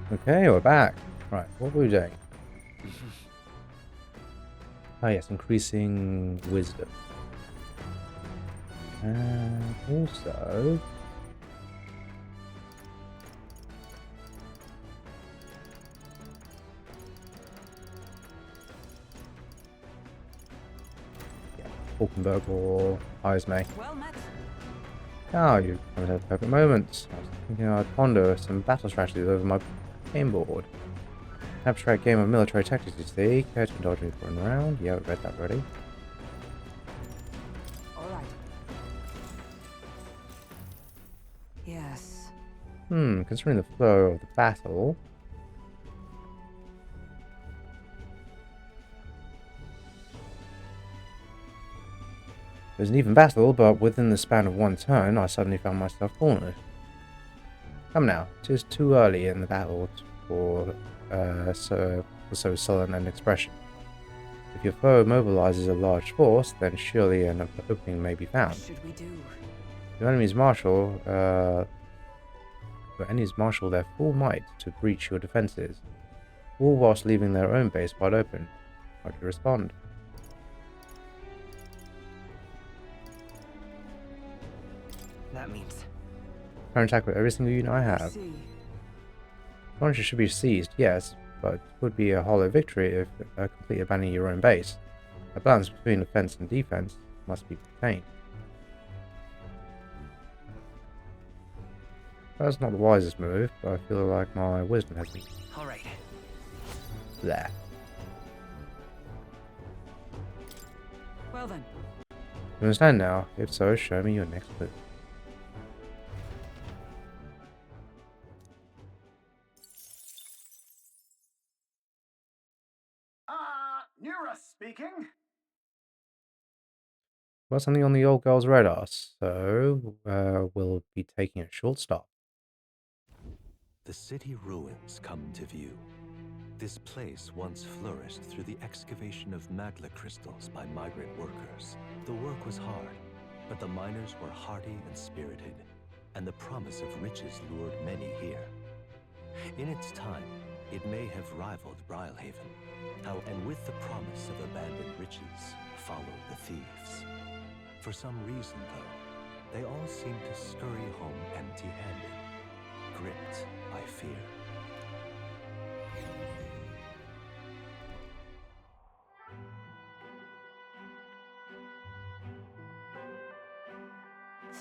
Okay, we're back. Right, what were we doing? Oh yes, increasing wisdom. And also... yeah, Falkenberg or Ismay. Well met. Oh, you've come at a perfect moment. I was thinking I'd ponder some battle strategies over my game board. Abstract game of military tactics, you see. Care to indulge me for a round? Yeah, I've read that already. All right. Yes. Considering the flow of the battle... It was an even battle, but within the span of one turn, I suddenly found myself cornered. Come now, 'tis too early in the battle for so sullen an expression. If your foe mobilizes a large force, then surely an opening may be What found. should we do? Your enemies marshal their full might to breach your defenses, all whilst leaving their own base wide open. How do you respond? That means. Counterattack with every single unit I have. See. Advantage should be seized, yes, but it would be a hollow victory if completely abandoning your own base. A balance between offense and defense must be maintained. That's not the wisest move, but I feel like my wisdom has been All right. there. Well then. You understand now? If so, show me your next move. Nura speaking. Got something on the old girl's radar, so we'll be taking a short stop. The city ruins come to view. This place once flourished through the excavation of magma crystals by migrant workers. The work was hard, but the miners were hardy and spirited, and the promise of riches lured many here. In its time, it may have rivaled Brilehaven, and with the promise of abandoned riches followed the thieves. For some reason, though, they all seemed to scurry home empty-handed, gripped by fear.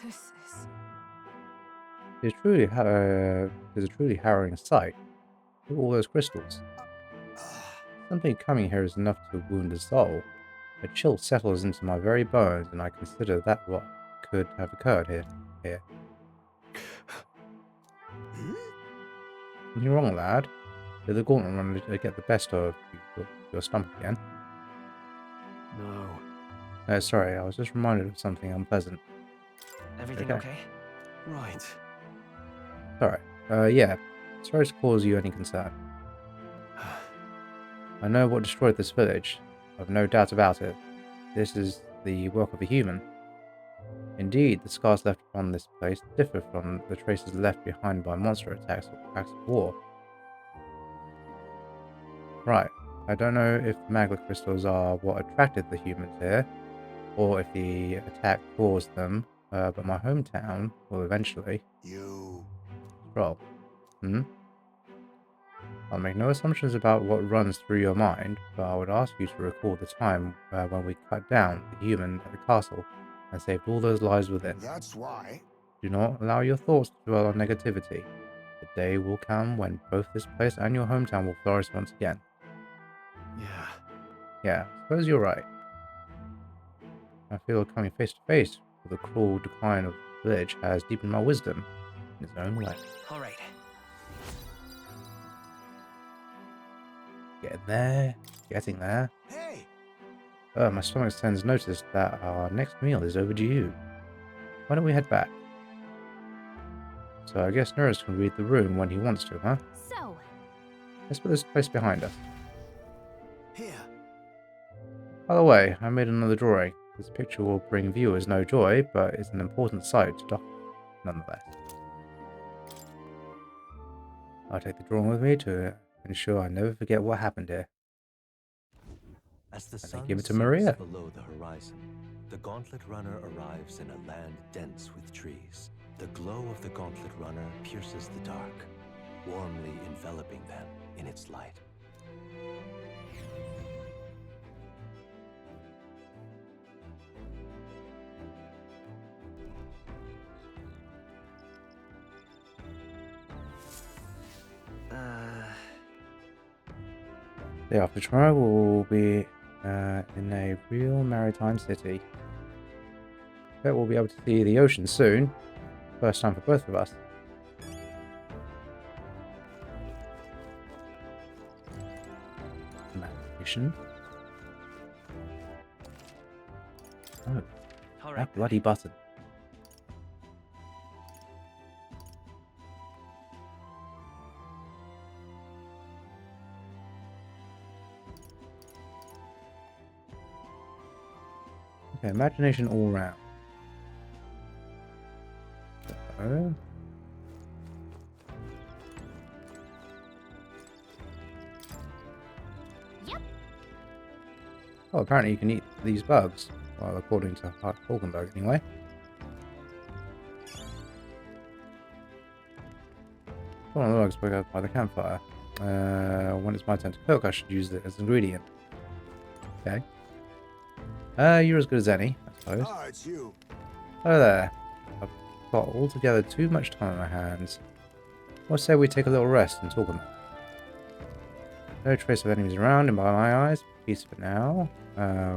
This is. It's a truly harrowing sight. Look at all those crystals. Something coming here is enough to wound the soul. A chill settles into my very bones, and I consider that what could have occurred here. Something wrong, lad? Did the gauntlet run to get the best of your stomach again? No. Sorry, I was just reminded of something unpleasant. Everything okay? Right. Sorry. Yeah. Sorry to cause you any concern. I know what destroyed this village. I've no doubt about it. This is the work of a human. Indeed, the scars left upon this place differ from the traces left behind by monster attacks or acts of war. Right. I don't know if the magma crystals are what attracted the humans here, or if the attack caused them, but my hometown will eventually... Scroll. I'll make no assumptions about what runs through your mind, but I would ask you to recall the time when we cut down the human at the castle and saved all those lives within. That's why. Do not allow your thoughts to dwell on negativity. The day will come when both this place and your hometown will flourish once again. Yeah, I suppose you're right. I feel coming face to face with the cruel decline of the village has deepened my wisdom in its own way. All right. Getting there. Hey. My stomach sends notice that our next meal is overdue. Why don't we head back? So I guess Nurse can read the room when he wants to, huh? So, Let's put this place behind us. Here. By the way, I made another drawing. This picture will bring viewers no joy, but it's an important sight to document nonetheless. I'll take the drawing with me to ensure I never forget what happened here. As the And they sun give it to sinks Maria. below the horizon, the Gauntlet Runner arrives in a land dense with trees. The glow of the Gauntlet Runner pierces the dark, warmly enveloping them in its light. Day after tomorrow, we'll be in a real maritime city. Bet we'll be able to see the ocean soon. First time for both of us. Navigation. Oh, All right. that bloody button. Okay, imagination all round. So, Yep. oh, apparently you can eat these bugs. Well, according to Hulkenberg, anyway. One of the bugs spoke out by the campfire. When it's my turn to cook, I should use it as an ingredient. Okay. You're as good as any, I suppose. Ah, it's you. Hello there. I've got altogether too much time on my hands. What say we take a little rest and talk about it? No trace of enemies around in my eyes. Peace for now.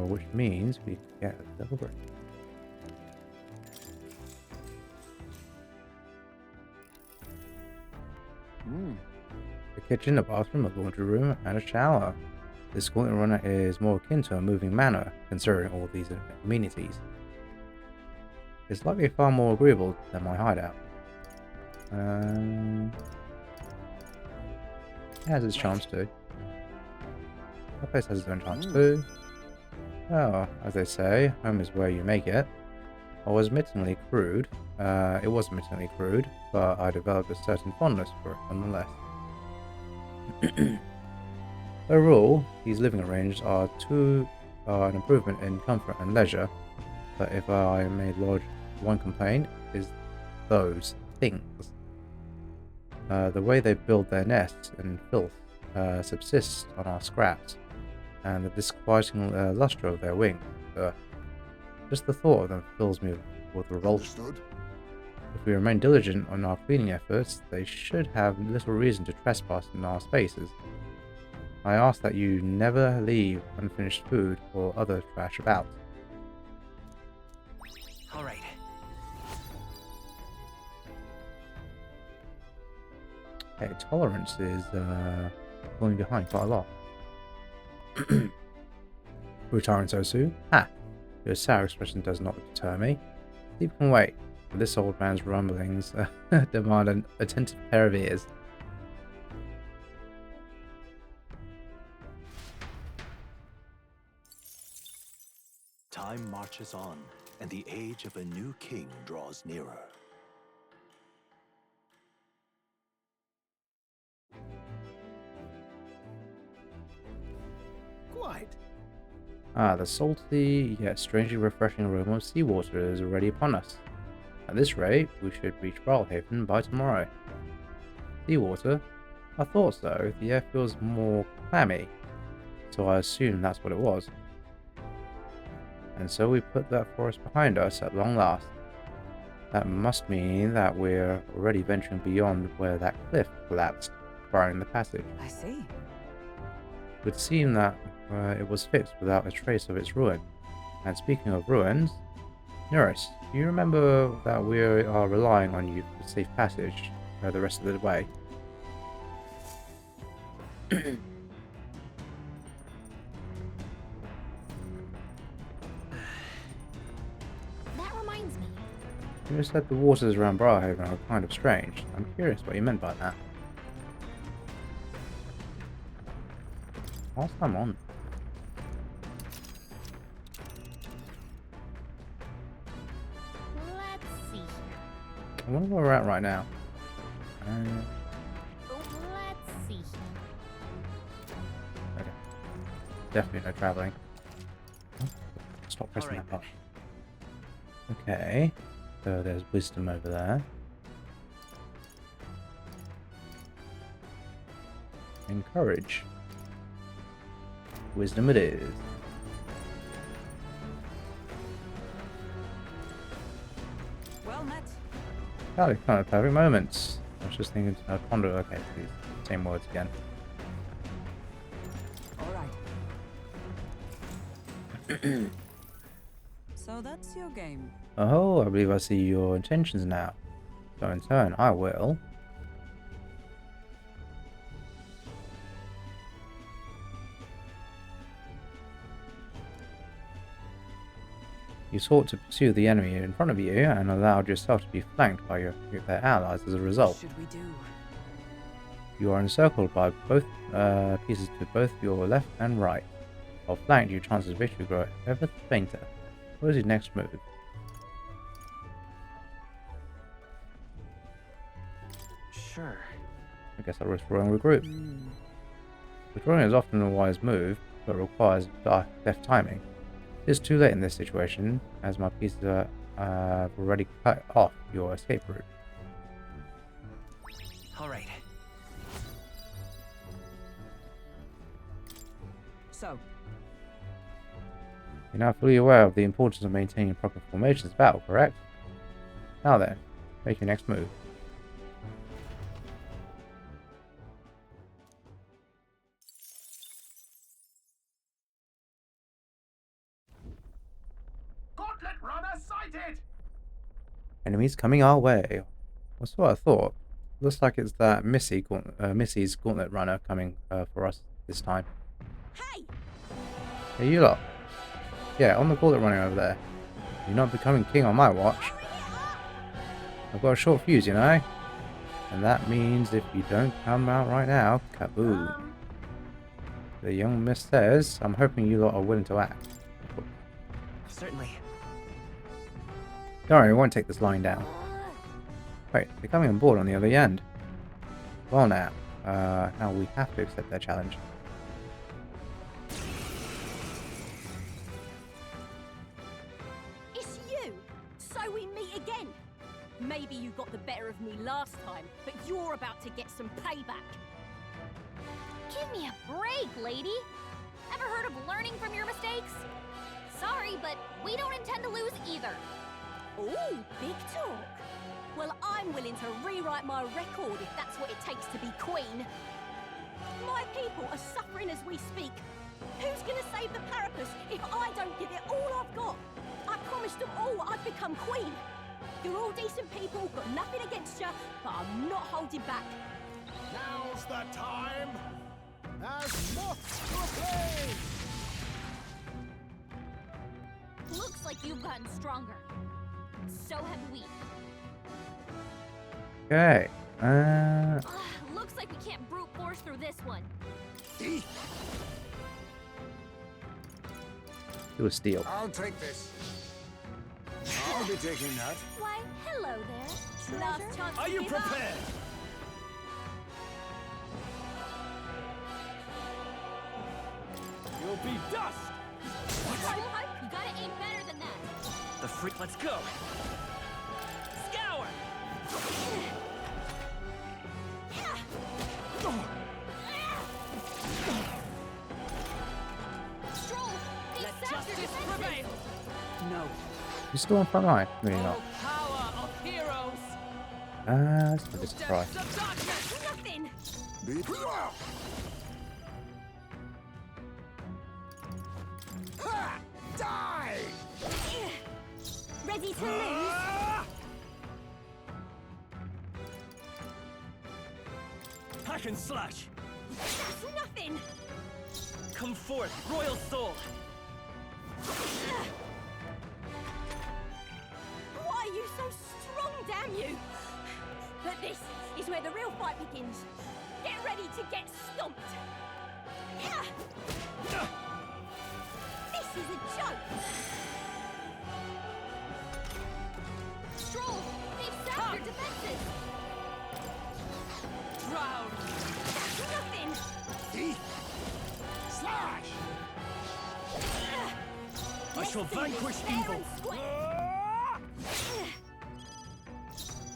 Which means we can get a little break. The kitchen, a bathroom, a laundry room, and a shower. This Gauntlet Runner is more akin to a moving manor, considering all these amenities. It's likely far more agreeable than my hideout. It has its charms too. That place has its own charms too. Oh, as they say, home is where you make it. It was admittedly crude, but I developed a certain fondness for it nonetheless. Overall, these living arrangements are an improvement in comfort and leisure, but if I may lodge one complaint, is those things. The way they build their nests and filth subsists on our scraps, and the disquieting lustre of their wings. Just the thought of them fills me with revulsion. Understood. If we remain diligent on our cleaning efforts, they should have little reason to trespass in our spaces. I ask that you never leave unfinished food or other trash about. All right. Okay, tolerance is falling behind quite a lot. Retiring so soon? Ha! Your sour expression does not deter me. Sleep can wait. This old man's rumblings demand an attentive pair of ears. Time marches on, and the age of a new king draws nearer. Quite. Ah, the salty yet strangely refreshing aroma of seawater is already upon us. At this rate, we should reach Brilehaven by tomorrow. Seawater? I thought so. The air feels more clammy, so I assume that's what it was. And so we put that forest behind us at long last. That must mean that we're already venturing beyond where that cliff collapsed, barring the passage. I see. It would seem that it was fixed without a trace of its ruin. And speaking of ruins, Nereus, do you remember that we are relying on you for safe passage the rest of the way? That reminds me. You just said the waters around Brilehaven are kind of strange. I'm curious what you meant by that. Whilst I'm on. Let's see here. I wonder where we're at right now. definitely no traveling. Stop pressing that button. Okay, so there's wisdom over there. Encourage. Wisdom it is. Well met. Oh, kind of perfect moments. I was just thinking, ponder. Okay, these same words again. All right. So that's your game. Oh, I believe I see your intentions now. So in turn, I will. You sought to pursue the enemy in front of you and allowed yourself to be flanked by their allies as a result. What should we do? You are encircled by both pieces to both your left and right. While flanked, your chances of victory grow ever fainter. What is your next move? Sure. I guess I'll risk throwing regroup. Withdrawing is often a wise move, but requires deft timing. It is too late in this situation, as my pieces have already cut off your escape route. All right. So, You're now fully aware of the importance of maintaining proper formations of battle, correct? Now then, make your next move. Gauntlet runner sighted! Enemies coming our way. That's what I thought. Looks like it's that Missy's gauntlet runner coming for us this time. Hey! Hey, you lot. Yeah, on the gauntlet running over there. You're not becoming king on my watch. I've got a short fuse, you know? And that means if you don't come out right now, kaboom. The young miss says, I'm hoping you lot are willing to act. certainly. Don't worry, we won't take this line down. Wait, they're coming on board on the other end. Well now, now we have to accept their challenge. It's you! So we meet again! Maybe you got the better of me last time, but you're about to get some payback. Give me a break, lady! Ever heard of learning from your mistakes? Sorry, but we don't intend to lose either. Ooh, big talk. Well, I'm willing to rewrite my record if that's what it takes to be queen. My people are suffering as we speak. Who's gonna save the Parapus if I don't give it all I've got? I promised them all I'd become queen. You're all decent people, got nothing against you, but I'm not holding back. Now's the time! As moths to a flame! Looks like you've gotten stronger. So have we. Okay. Looks like we can't brute force through this one. Do a steal. I'll take this. I'll be taking that. Why, hello there. Last chance Are to you give up. prepared? You'll be dust! You gotta aim better than that. The freak, let's go. Scour! Stroll, Let these justice defenses. prevail. No. You're still on front line? Maybe Oh, not. power of heroes. Let's give this a try. Depths of darkness. Nothing. Be ha! Die! Ready to lose? Hack and slash. That's nothing. Come forth, royal soul. Why are you so strong, damn you? But this is where the real fight begins. Get ready to get stomped. This is a joke. Stroll, they've sapped their defenses. Drown. That's nothing. Slash! I shall Let's see you vanquish fair evil. and square.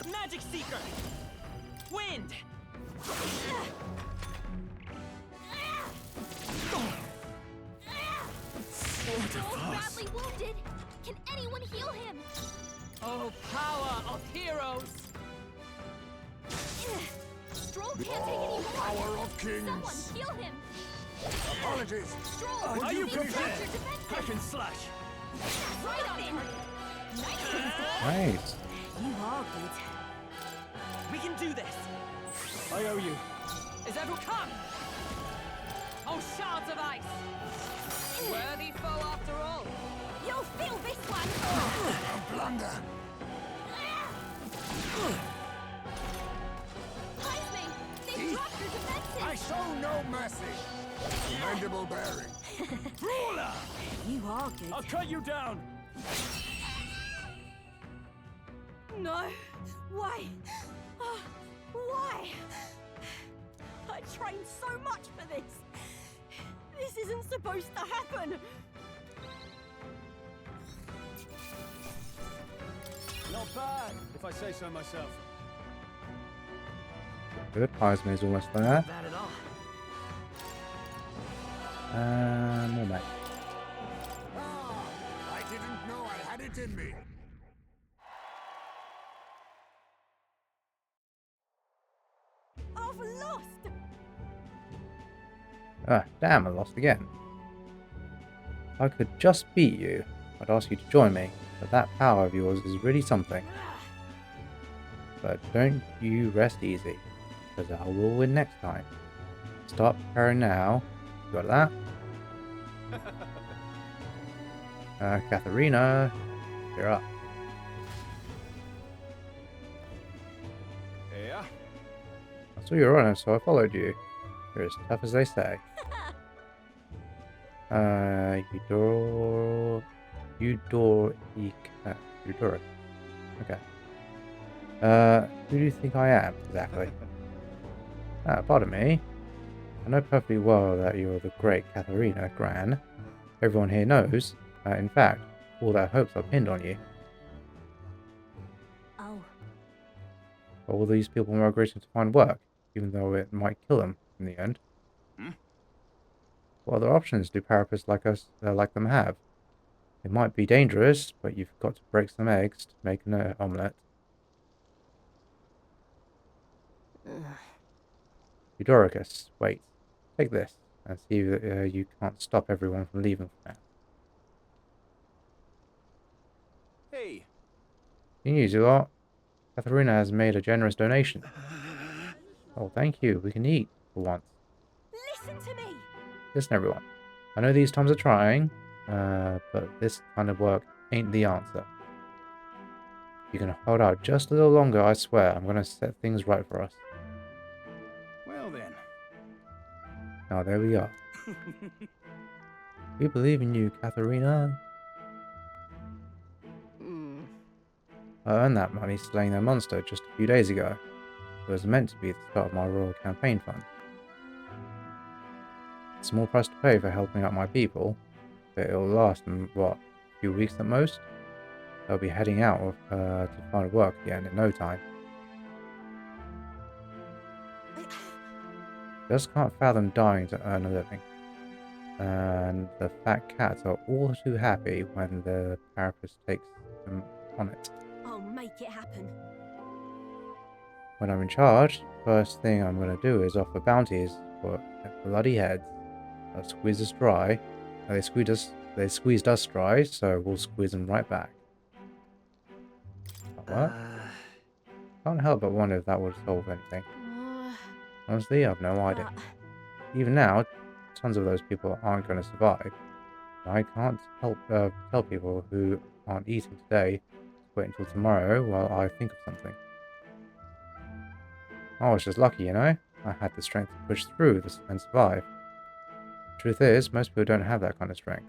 Magic Seeker! Wind! Joel's badly wounded. Can anyone heal him? Oh, power of heroes! Stroll can't take any more. Power of Someone kings. heal him. Apologies. Stroll, Are you need to touch prepared? your defenses. Hack and slash! Right on target. Nice. Nice. You are good. We can do this! I owe you. Is everyone come? Oh, shards of ice! Worthy foe after all. You'll feel this one. A blunder. Lightning, they've dropped your defenses. I show no mercy. Commendable bearing. Brawler! You are good. I'll cut you down! No. Why? Why? I trained so much for this. This isn't supposed to happen. Not bad, if I say so myself. Good. Heisman's almost there. Bad at all. More mate. Ah, I didn't know I had it in me. I've lost. Ah, damn, I lost again. If I could just beat you, I'd ask you to join me, but that power of yours is really something. But don't you rest easy, because I will win next time. Start preparing now. You got that? Catherina, you're up. Yeah. I saw you were on it, so I followed you. You're as tough as they say. Eudora. Okay. Who do you think I am, exactly? Pardon me. I know perfectly well that you're the great Catherina, Gran. Everyone here knows. In fact, all their hopes are pinned on you. Oh. All these people migrating to find work, even though it might kill them in the end. What other options do parapists like us, like them have? It might be dangerous, but you've got to break some eggs to make an omelette. Eudoricus, wait. Take this, and see if you can't stop everyone from leaving for now. Hey. Good news, you lot. Catherina has made a generous donation. Oh, thank you. We can eat, for once. Listen to me. Listen, everyone. I know these times are trying, but this kind of work ain't the answer. If you can hold out just a little longer, I swear, I'm going to set things right for us. Well then. Now, there we are. We believe in you, Catherina. I earned that money slaying that monster just a few days ago. It was meant to be the start of my royal campaign fund. A small price to pay for helping out my people, but it'll last them, what, a few weeks at most? They'll be heading out to find work again in no time. Just can't fathom dying to earn a living. And the fat cats are all too happy when the parapet takes them on it. I'll make it happen. When I'm in charge, first thing I'm going to do is offer bounties for bloody heads. They'll squeeze us dry. They squeezed us dry, so we'll squeeze them right back. What? Can't help but wonder if that would solve anything. Honestly, I've no idea. Even now, tons of those people aren't going to survive. I can't help tell people who aren't eating today to wait until tomorrow while I think of something. I was just lucky, you know? I had the strength to push through this and survive. Truth is, most people don't have that kind of strength.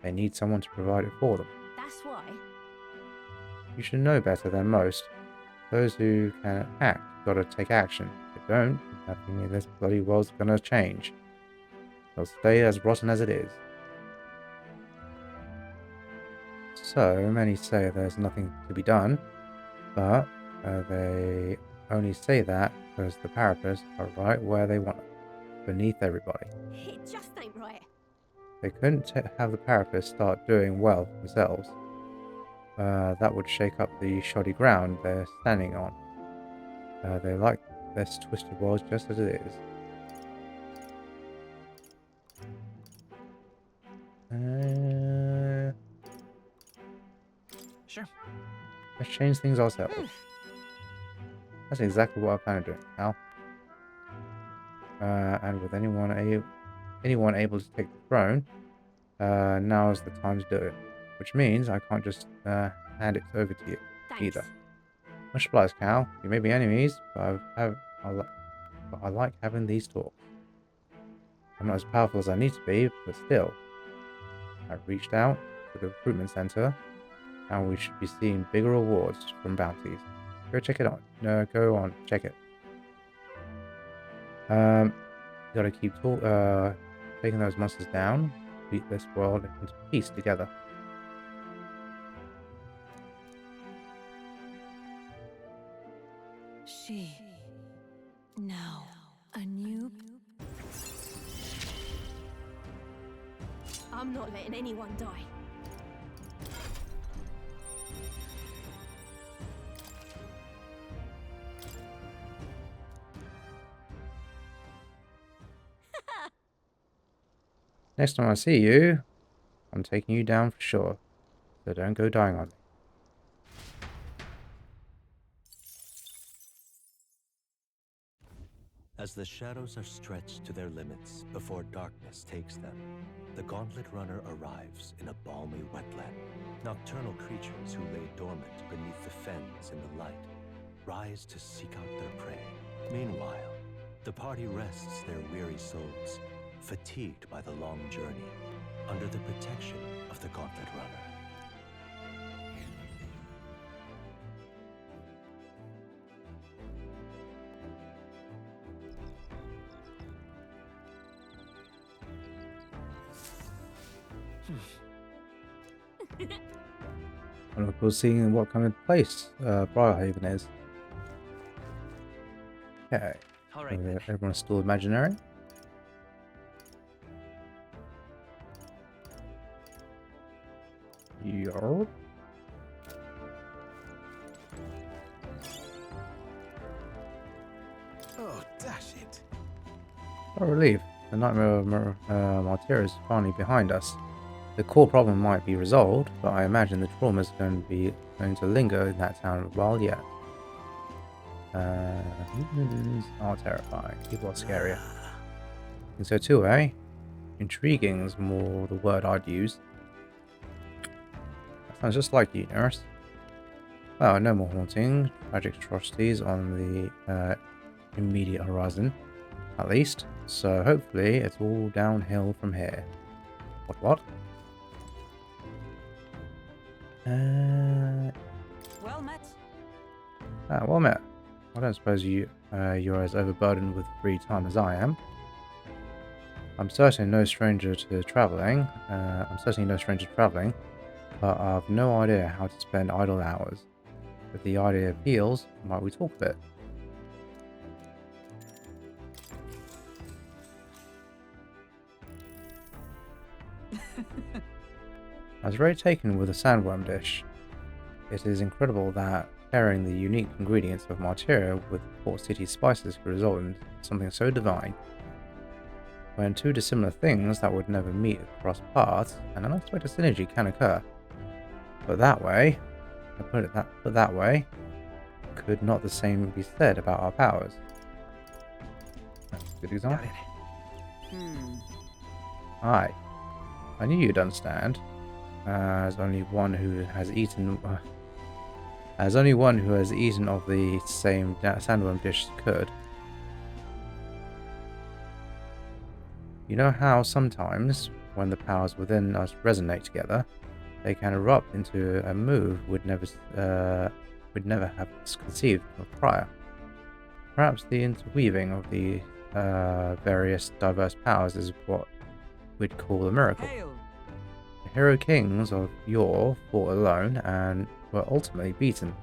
They need someone to provide it for them. That's why. You should know better than most. Those who can act gotta take action. If they don't, nothing in this bloody world's gonna change. It'll stay as rotten as it is. so many say there's nothing to be done, but they only say that because the Parapets are right where they want it, beneath everybody. It just ain't right. They couldn't have the Parapets start doing well for themselves. That would shake up the shoddy ground they're standing on. They like this twisted world just as it is. Sure. Let's change things ourselves. That's exactly what I plan on doing, Cal. And with anyone able to take the throne, now is the time to do it. Which means I can't just hand it over to you Thanks. either. Much obliged, Cal. You may be enemies, but I like having these talks. I'm not as powerful as I need to be, but still. I've reached out to the recruitment center, and we should be seeing bigger rewards from bounties. Go check it out. No, go on, check it. You gotta keep taking those monsters down. Beat this world into peace together. She now a new. I'm not letting anyone die. Next time I see you, I'm taking you down for sure. So don't go dying on me. As the shadows are stretched to their limits before darkness takes them, the Gauntlet Runner arrives in a balmy wetland. Nocturnal creatures who lay dormant beneath the fens in the light rise to seek out their prey. Meanwhile, the party rests their weary souls, fatigued by the long journey, under the protection of the Gauntlet Runner. And of course, seeing what kind of place Brilehaven is. Okay. All right, then. Everyone's still imaginary. Yarp. Oh, dash it. What a relief. The nightmare of Martyr is finally behind us. The core problem might be resolved, but I imagine the trauma is going to linger in that town a while yet. Humans are terrifying. People are scarier. And so too, eh? Intriguing is more the word I'd use. That sounds just like you, nurse. Well, no more haunting, tragic atrocities on the immediate horizon, at least. So hopefully it's all downhill from here. What? Well met. Well met. I don't suppose you're as overburdened with free time as I am. I'm certainly no stranger to traveling. But I've no idea how to spend idle hours. If the idea appeals, might we talk a bit? I was very taken with the sandworm dish. It is incredible that pairing the unique ingredients of Martyria with Port City spices could result in something so divine. When two dissimilar things that would never meet across paths, an unexpected synergy can occur. But that way, could not the same be said about our powers? That's a good example. Aye. I knew you'd understand. As only one who has eaten of the same sandworm dish could. You know how sometimes, when the powers within us resonate together, they can erupt into a move we'd never have conceived of prior. Perhaps the interweaving of the various diverse powers is what we'd call a miracle. Hail. hero kings of yore fought alone and were ultimately beaten.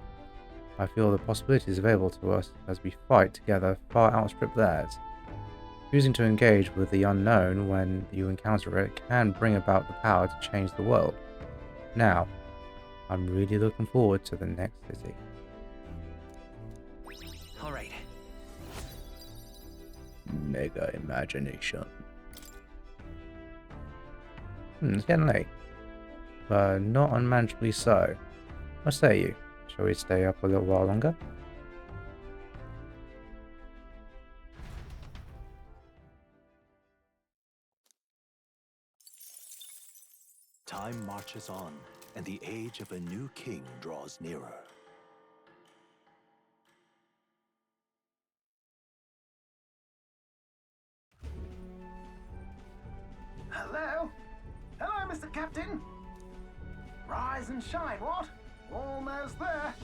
I feel the possibilities available to us as we fight together far outstrip theirs. Choosing to engage with the unknown when you encounter it can bring about the power to change the world. Now, I'm really looking forward to the next city. All right. Mega imagination. It's getting late, but not unmanageably so. What say you? Shall we stay up a little while longer? Time marches on, and the age of a new king draws nearer. Hello? Hello, Mr. Captain. Rise and shine, what? Almost there.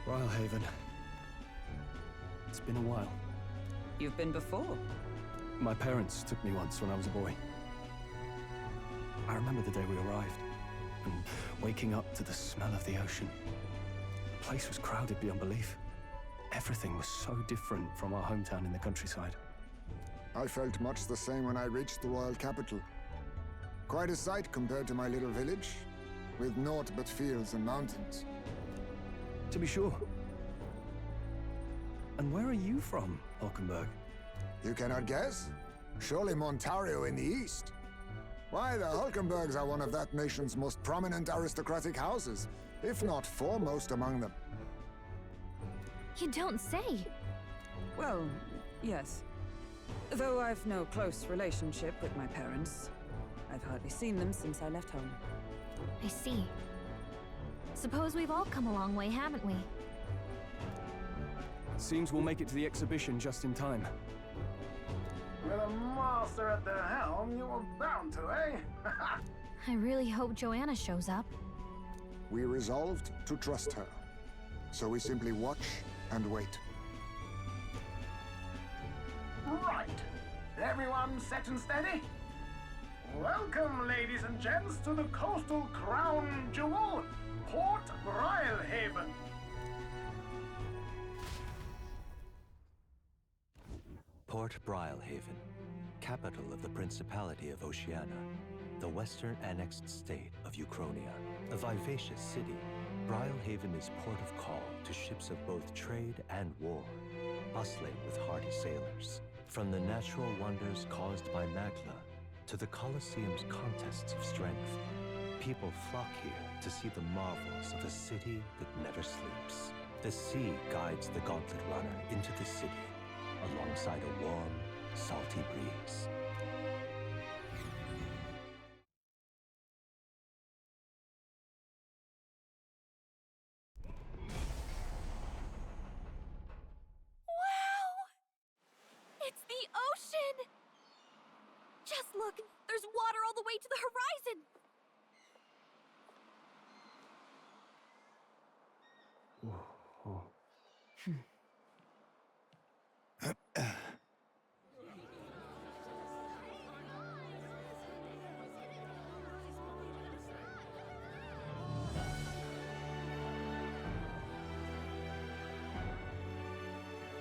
Brilehaven. It's been a while. You've been before. My parents took me once when I was a boy. I remember the day we arrived, and waking up to the smell of the ocean. The place was crowded beyond belief. Everything was so different from our hometown in the countryside. I felt much the same when I reached the royal capital. Quite a sight compared to my little village, with naught but fields and mountains. To be sure. And where are you from, Hulkenberg? You cannot guess? Surely Montario in the east. Why, the Hulkenbergs are one of that nation's most prominent aristocratic houses, if not foremost among them. You don't say. Well, yes. Though I've no close relationship with my parents. I've hardly seen them since I left home. I see. Suppose we've all come a long way, haven't we? Seems we'll make it to the exhibition just in time. With a master at the helm, you were bound to, eh? I really hope Joanna shows up. We resolved to trust her. So we simply watch and wait. Right. Everyone set and steady? Welcome, ladies and gents, to the coastal crown jewel, Port Brilehaven. Port Brilehaven, capital of the Principality of Oceania, the western annexed state of Uchronia. A vivacious city, Brilehaven is port of call to ships of both trade and war, bustling with hardy sailors. From the natural wonders caused by Magla to the Colosseum's contests of strength, people flock here to see the marvels of a city that never sleeps. The sea guides the gauntlet runner into the city, alongside a warm, salty breeze. Wow! It's the ocean! Just look, there's water all the way to the horizon!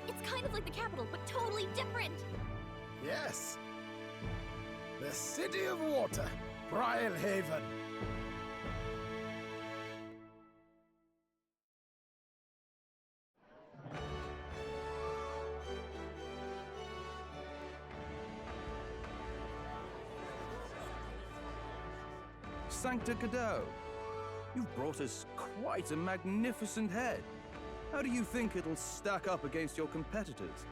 It's kind of like the capital, but totally different! Yes. The City of Water, Brilehaven. Sancta Cadeau, you've brought us quite a magnificent head. How do you think it'll stack up against your competitors?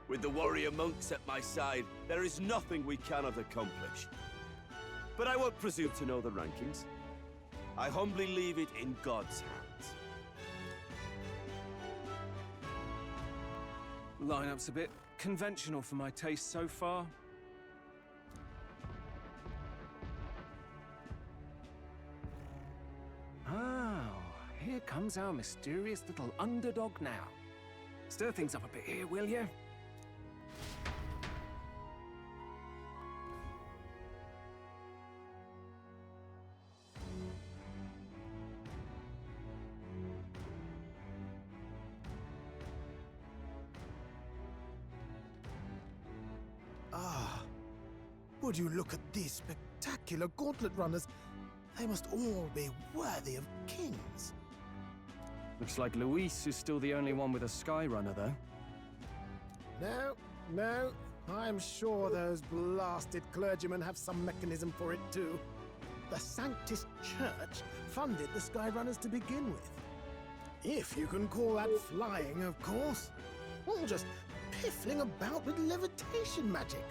With the warrior monks at my side, there is nothing we cannot accomplish. But I won't presume to know the rankings. I humbly leave it in God's hands. Lineup's a bit conventional for my taste so far. Oh, here comes our mysterious little underdog now. Stir things up a bit here, will you? would you look at these spectacular gauntlet runners? They must all be worthy of kings. Looks like Luis is still the only one with a Sky Runner, though. No. I'm sure those blasted clergymen have some mechanism for it too. The Sanctus Church funded the Skyrunners to begin with. If you can call that flying, of course. All just piffling about with levitation magic.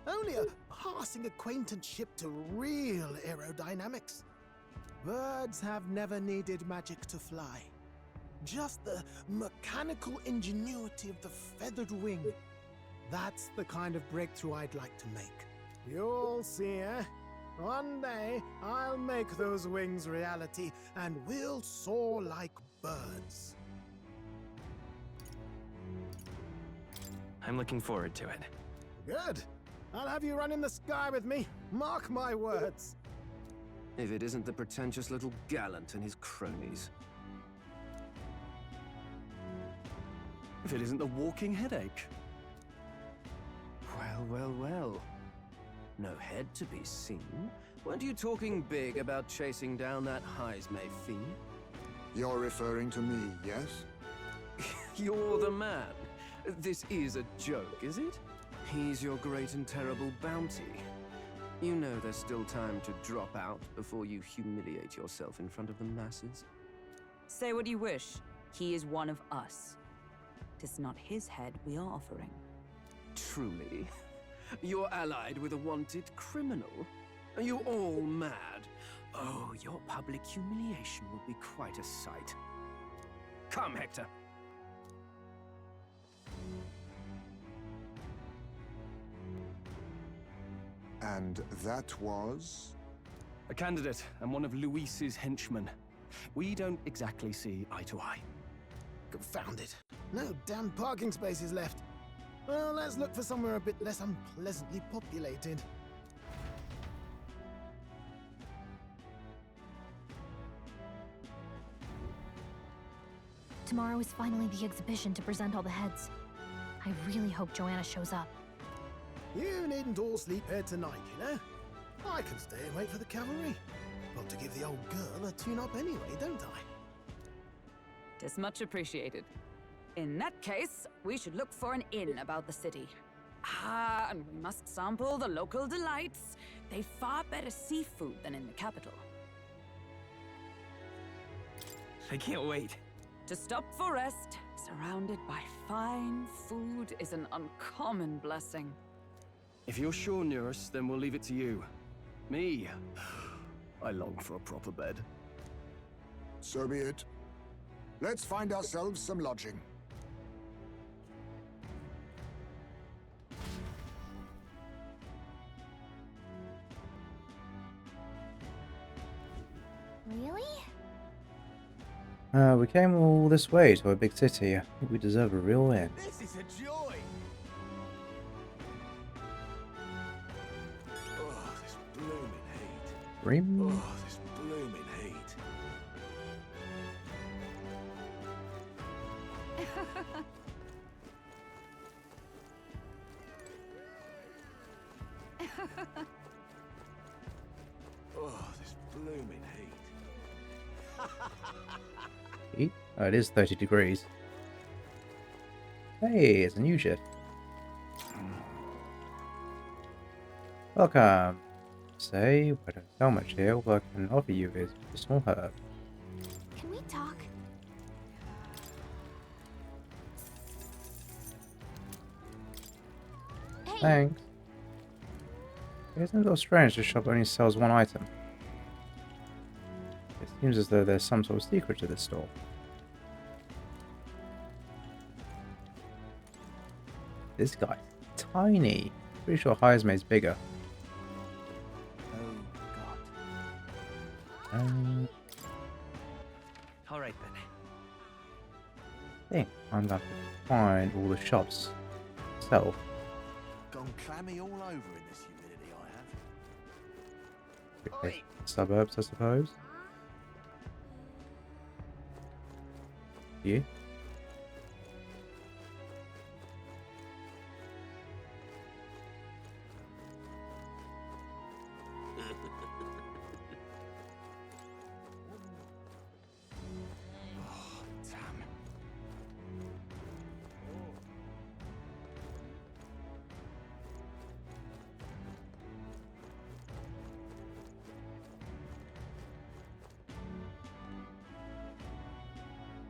Only a passing acquaintanceship to real aerodynamics. Birds have never needed magic to fly. Just the mechanical ingenuity of the feathered wing. That's the kind of breakthrough I'd like to make. You'll see, eh? One day, I'll make those wings reality, and we'll soar like birds. I'm looking forward to it. Good. I'll have you run in the sky with me. Mark my words. If it isn't the pretentious little gallant and his cronies. If it isn't the walking headache. Well. No head to be seen. Weren't you talking big about chasing down that Heismay fiend? You're referring to me, yes? You're the man. This is a joke, is it? He's your great and terrible bounty. You know there's still time to drop out before you humiliate yourself in front of the masses. Say what you wish. He is one of us. 'Tis not his head we are offering. Truly? You're allied with a wanted criminal? Are you all mad? Oh, your public humiliation will be quite a sight. Come, Hector. And that was? A candidate and one of Luis's henchmen. We don't exactly see eye to eye. Confound it. No damn parking spaces left. Well, let's look for somewhere a bit less unpleasantly populated. Tomorrow is finally the exhibition to present all the heads. I really hope Joanna shows up. You needn't all sleep here tonight, you know? I can stay and wait for the cavalry. Got to give the old girl a tune-up anyway, don't I? 'Tis much appreciated. In that case, we should look for an inn about the city. And we must sample the local delights. They've far better seafood than in the capital. I can't wait. To stop for rest, surrounded by fine food, is an uncommon blessing. If you're sure, Neurus, then we'll leave it to you. Me, I long for a proper bed. So be it. Let's find ourselves some lodging. Really? We came all this way to a big city. I think we deserve a real inn. This is a joy! Oh, this blooming heat. Rim? Oh, this blooming heat. Oh, this blooming heat. Heat? Oh, it is 30 degrees. Hey, it's a new shift. Welcome. Say, I don't sell much here. What I can offer you is a small herb. Can we talk? Hey! Thanks. It seems a little strange this shop only sells one item. It seems as though there's some sort of secret to this store. This guy's tiny. Pretty sure Heismay's bigger. Oh, God. All right, then. I think I'm going to find all the shops myself. Gone clammy all over in this humidity I have. Okay. Suburbs, I suppose. You?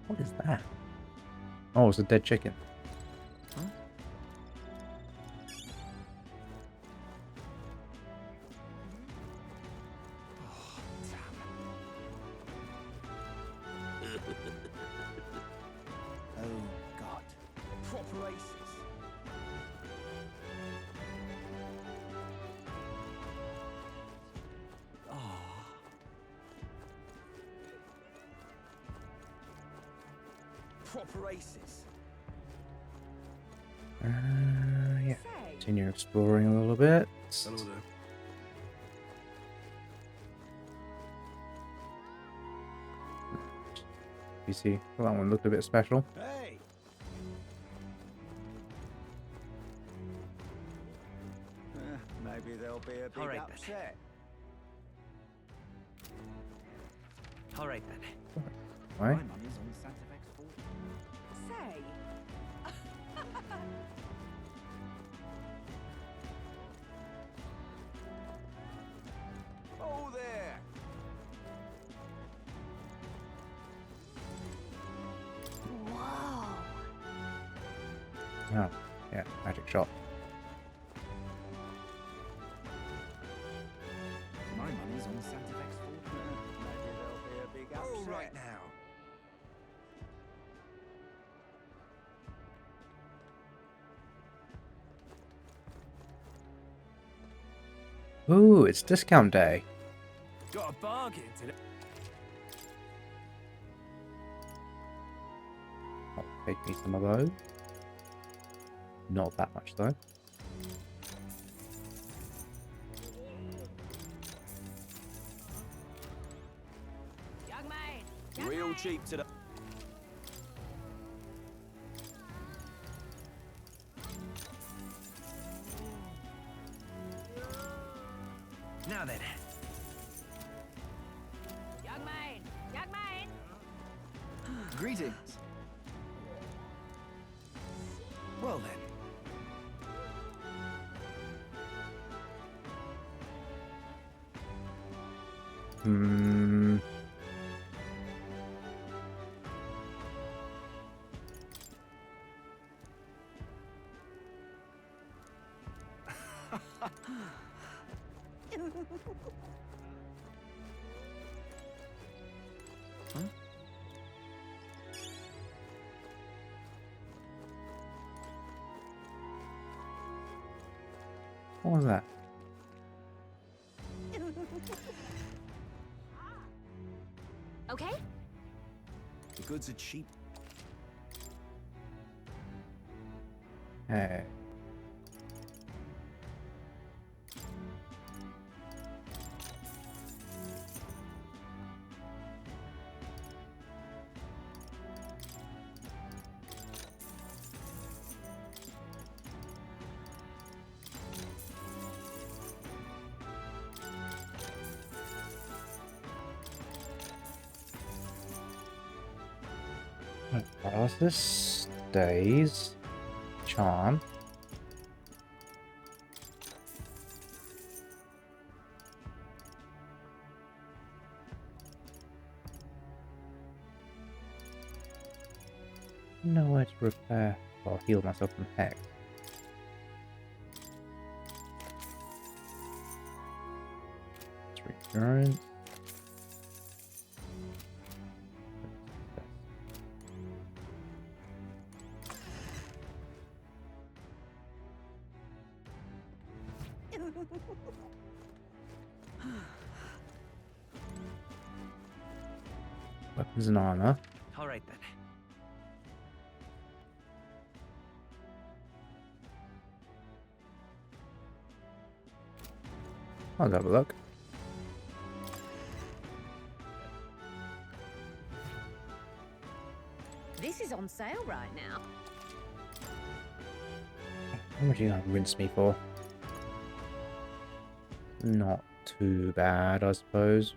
What is that? Oh, it's a dead chicken. Huh? Oh, damn. Oh, God. Proper aces. Proper aces. Yeah. Continue exploring a little bit. Hello there. You see, well, that one looked a bit special. Hey! Maybe they'll be a bit All right, upset. All right then. Why? My money's on Santa Fe's fortune. Say. Oh, there! Whoa. Oh, yeah, magic shot. My money's on Santa Fe's fortune. Maybe they'll be a big upset. Oh, right now. Ooh, it's discount day. Got a bargain today. I'll take me some of those. Not that much though. Young man. Real cheap today. Now then. Young man. Young man. Greetings. Well then. Hmm. What was that? Okay? The goods are cheap. Hey. What else this? Days. Charm. Nowhere to repair or heal myself from hex. Return. Weapons and armor. All right then. I'll have a look. This is on sale right now. How much are you gonna rinse me for? Not too bad, I suppose.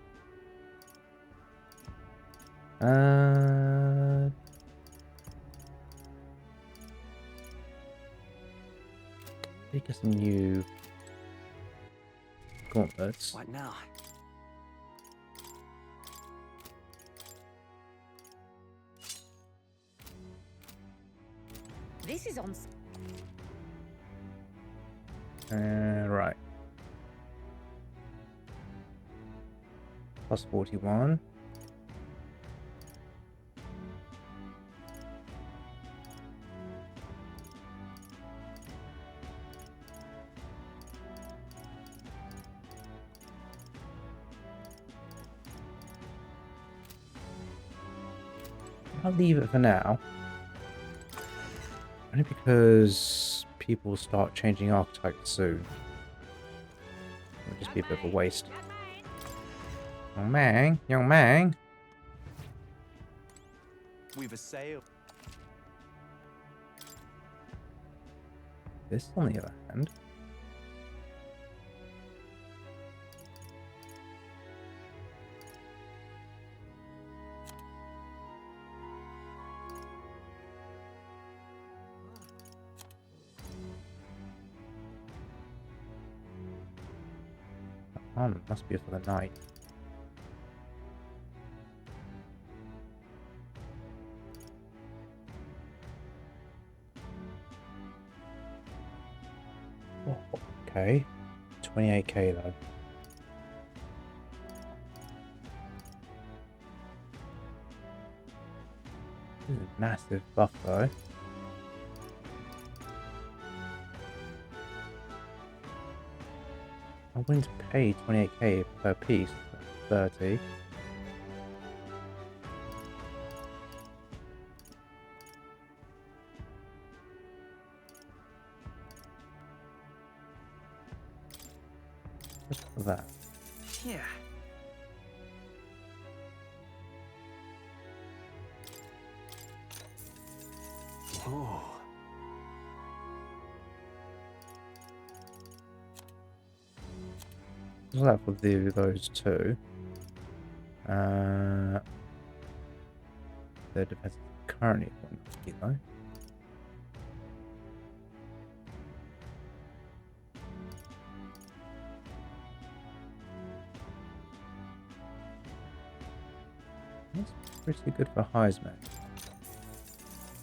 Take us some new gauntlets. What now? This is on. Right. Plus 41. I'll leave it for now. Only because people start changing archetypes soon. It'll just be a bit of a waste. Young man, young man. We've assailed. This, on the other hand. Must be for the night. Oh, okay. 28k though. This is a massive buff though. I'm willing to pay 28k per piece, 30. Just for that. Yeah. Oh. So that will do those two. The defense is currently 190 though. That's pretty good for Heisman.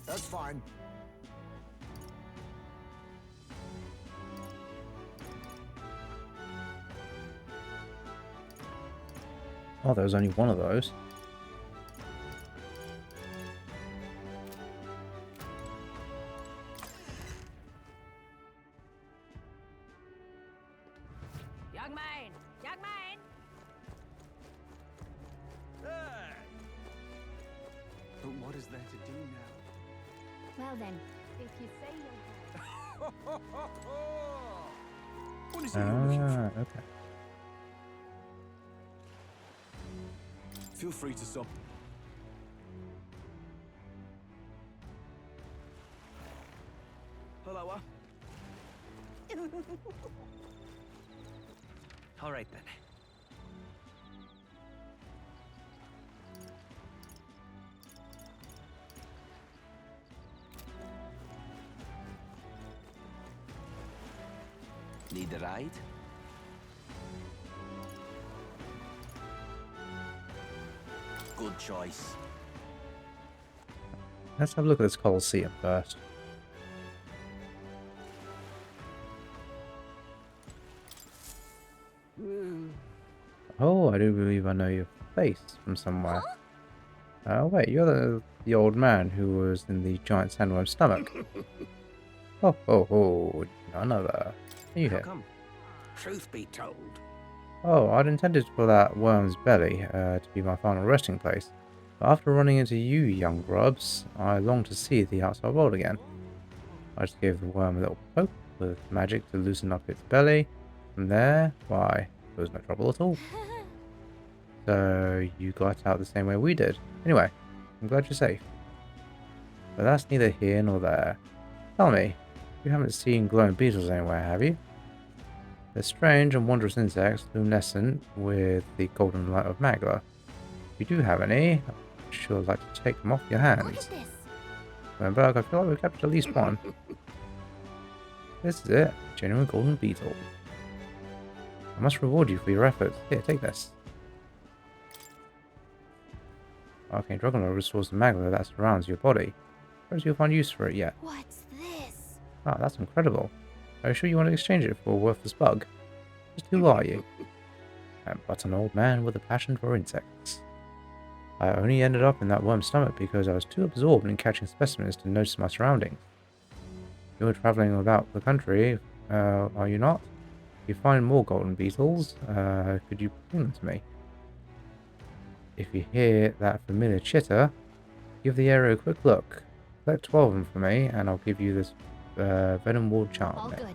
That's fine. Oh, there was only one of those. Young man! Young man! But what is there to do now? Well then, If you say you'll... What is it you're looking for? Okay. Feel free to stop. Hello, All right then. Need a ride? Good choice. Let's have a look at this Colosseum first. Oh, I do believe I know your face from somewhere. Wait, you're the old man who was in the giant sandworm's stomach. Oh, none other. You How here? come? Truth be told, Oh, I'd intended for that worm's belly to be my final resting place. But after running into you, young grubs, I long to see the outside world again. I just gave the worm a little poke with magic to loosen up its belly. From there, why, there was no trouble at all. So, you got out the same way we did. Anyway, I'm glad you're safe. But that's neither here nor there. Tell me, you haven't seen glowing beetles anywhere, have you? They're strange and wondrous insects, luminescent with the golden light of Magla. If you do have any, I'd sure like to take them off your look hands. at this. Remember, I feel like we've captured at least one. This is it, genuine golden beetle. I must reward you for your efforts. Here, take this. Arcane Dragon Lore restores the magma that surrounds your body. Perhaps you'll find use for it yet. What's Ah, that's incredible. Are you sure you want to exchange it for a worthless bug? Just who are you? I'm but an old man with a passion for insects. I only ended up in that worm's stomach because I was too absorbed in catching specimens to notice my surroundings. You're traveling about the country, are you not? If you find more golden beetles, could you bring them to me? If you hear that familiar chitter, give the area a quick look. Collect 12 of them for me, and I'll give you this venom ward charm. All good.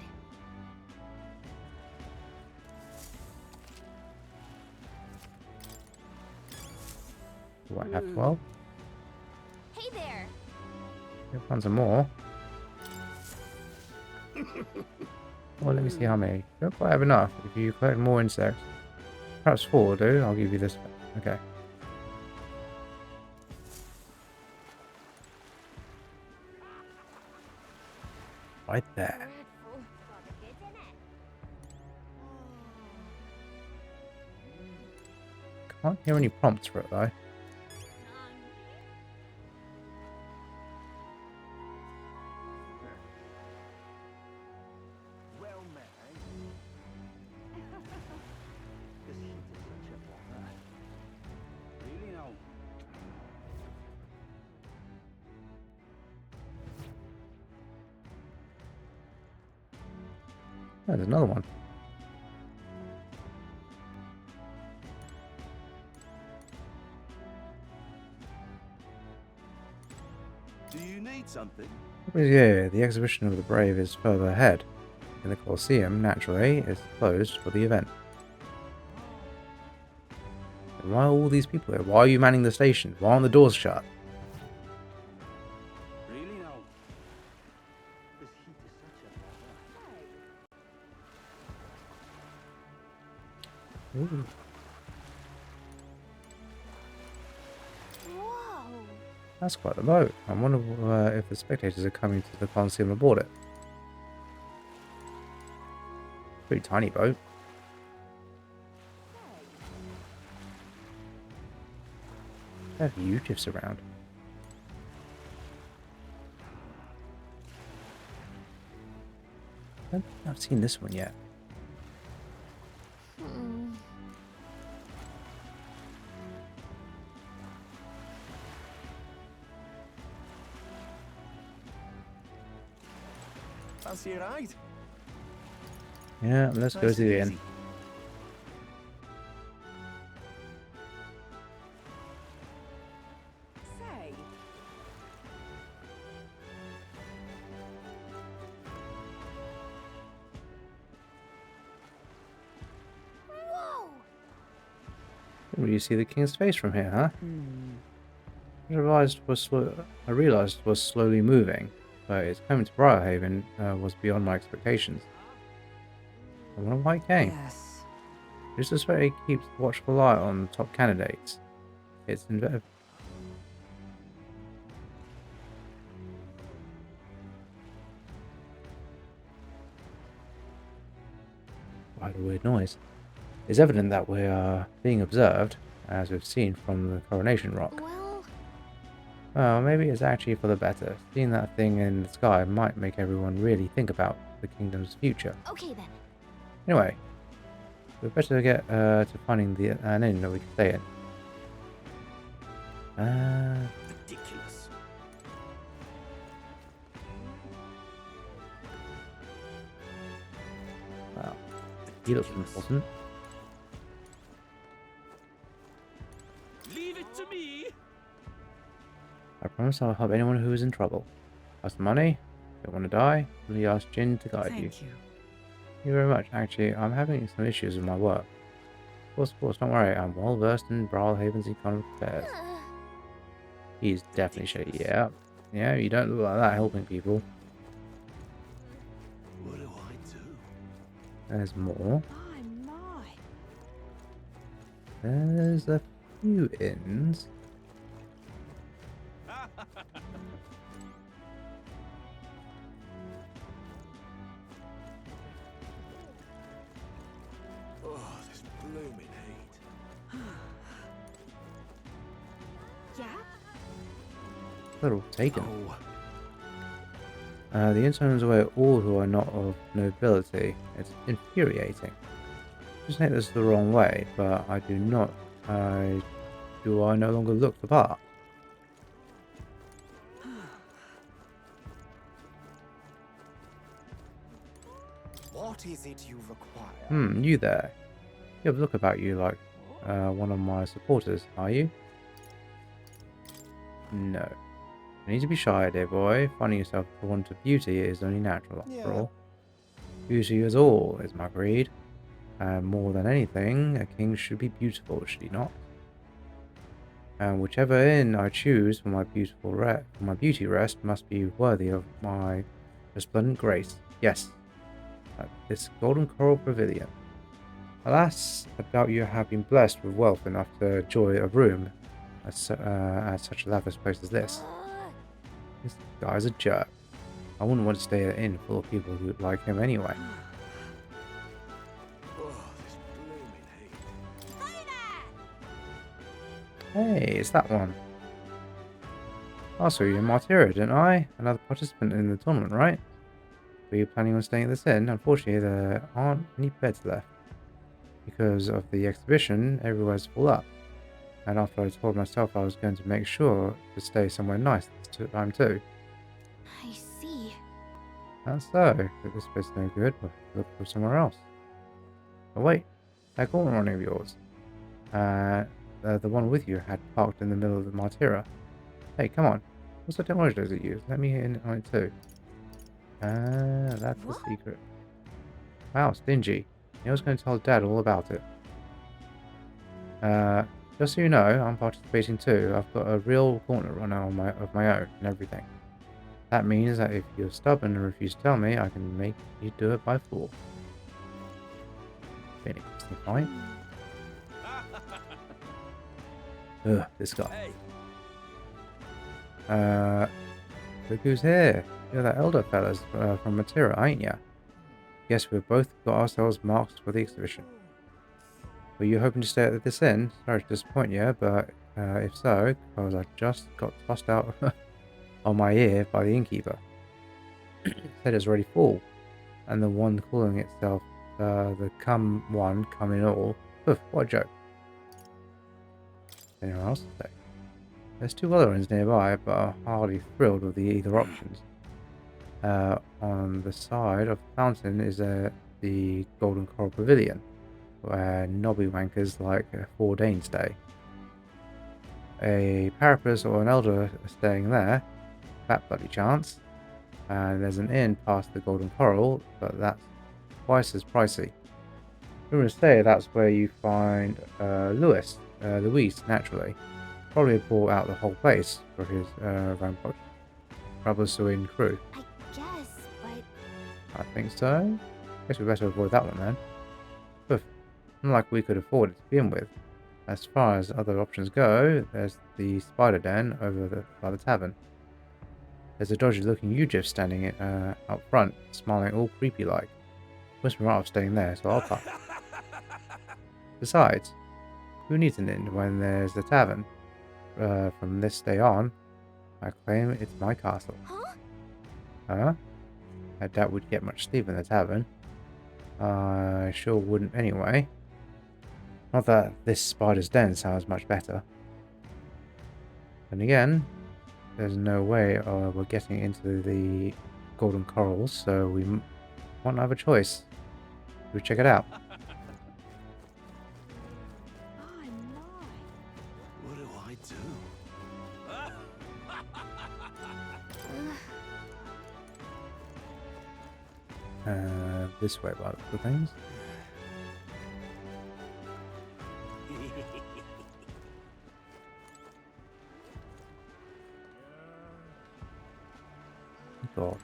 Do I have 12? Hey there. You'll find some more. Well, let me see how many. You don't quite have enough. If you collect more insects, perhaps 4 will do. I'll give you this. Okay. Right there. Can't hear any prompts for it though. Well met, eh? This heat is such a bother. Really now? Oh, there's another one. Do you need something? Yeah, the exhibition of the brave is further ahead. In the Colosseum, naturally, is closed for the event. And why are all these people here? Why are you manning the station? Why aren't the doors shut? Really now? This heat is such a bother. Ooh. Whoa. That's quite the boat. I wonder if the spectators are coming to the Colosseum aboard it. Pretty tiny boat. There are fugitives around. I don't think I've seen this one yet. Fancy a ride? Yeah, let's go to the inn. Say, Whoa. Well, you see the king's face from here, huh? I realized it was slowly moving, but its coming to Brilehaven was beyond my expectations. I wonder why it came. yes. Just suspect it keeps a watchful eye on the top candidates. It's inventive. Quite a weird noise. It's evident that we are being observed, as we've seen from the coronation rock. Well, maybe it's actually for the better. Seeing that thing in the sky might make everyone really think about the kingdom's future. Okay then. Anyway, we'd better get to finding an inn that we can stay in. Ridiculous. Wow, he looks important. Leave it to me. I promise I'll help anyone who is in trouble. Ask for money. Don't want to die. Really ask Jin to guide you. Thank you. Thank you very much. Actually, I'm having some issues with my work. Of course, don't worry. I'm well versed in Brilehaven's economic affairs. He's definitely shady. Yeah, you don't look like that helping people. What do I do? There's more. My. There's a few inns. Oh, this blooming heat. Yeah? Little taken. Oh, The inn turns away all who are not of nobility. It's infuriating. Just take this the wrong way, but I do not. Do I no longer look the part? What is it you require? You there. You have a look about you like one of my supporters, are you? No. You need to be shy, dear boy. Finding yourself drawn to beauty is only natural, after all. Beauty is all, is my creed. And more than anything, a king should be beautiful, should he not? And whichever inn I choose for my beauty rest must be worthy of my resplendent grace. Yes, at this golden coral pavilion. Alas, I doubt you have been blessed with wealth enough to enjoy a room at such a lavish place as this. This guy's a jerk. I wouldn't want to stay at an inn full of people who like him anyway. Hey, it's that one. I saw you in Martyria, didn't I? Another participant in the tournament, right? Were you planning on staying at this inn? Unfortunately, there aren't any beds left. Because of the exhibition, everywhere's full up. And after I told myself I was going to make sure to stay somewhere nice this time too. I see. That's so. If this place is no good, we'll look for somewhere else. Oh wait, that gauntlet running of yours. The one with you had parked in the middle of the Martyria. Hey, come on. What's the technology does it use? Let me in on it too. That's the secret. Wow, stingy. I was going to tell Dad all about it. Just so you know, I'm participating too. I've got a real gauntlet runner of my own and everything. That means that if you're stubborn and refuse to tell me, I can make you do it by force. Been an interesting fight. Ugh, this guy. Look who's here. You're that elder fellas from Matera, ain't ya? Guess we've both got ourselves marks for the exhibition. Were you hoping to stay at this inn? Sorry to disappoint you, but if so, because I just got tossed out on my ear by the innkeeper. Said it's already full, and the one calling itself the come in all. Oof, what a joke. Anyone else to say? There's two other inns nearby, but are hardly thrilled with either options. On the side of the fountain is the Golden Coral Pavilion, where knobby wankers like Four Dane stay. A parapus or an elder are staying there, that bloody chance. And there's an inn past the Golden Coral, but that's twice as pricey. Rumors say that's where you find Louis, naturally. Probably bought out the whole place for his Rabosuin crew. I guess, but... I think so. Guess we better avoid that one then. But not like we could afford it to begin with. As far as other options go, there's the spider den over by the tavern. There's a dodgy looking Ujif standing out front, smiling all creepy like. Whisper right of staying there, so I'll puff. Besides, who needs an inn when there's a tavern? From this day on, I claim it's my castle. Huh? I doubt we'd get much sleep in the tavern. I sure wouldn't anyway. Not that this spider's den sounds much better. And again, there's no way we're getting into the Golden Corals, so we won't have a choice. We'll check it out. What do I do? This way by the things. God.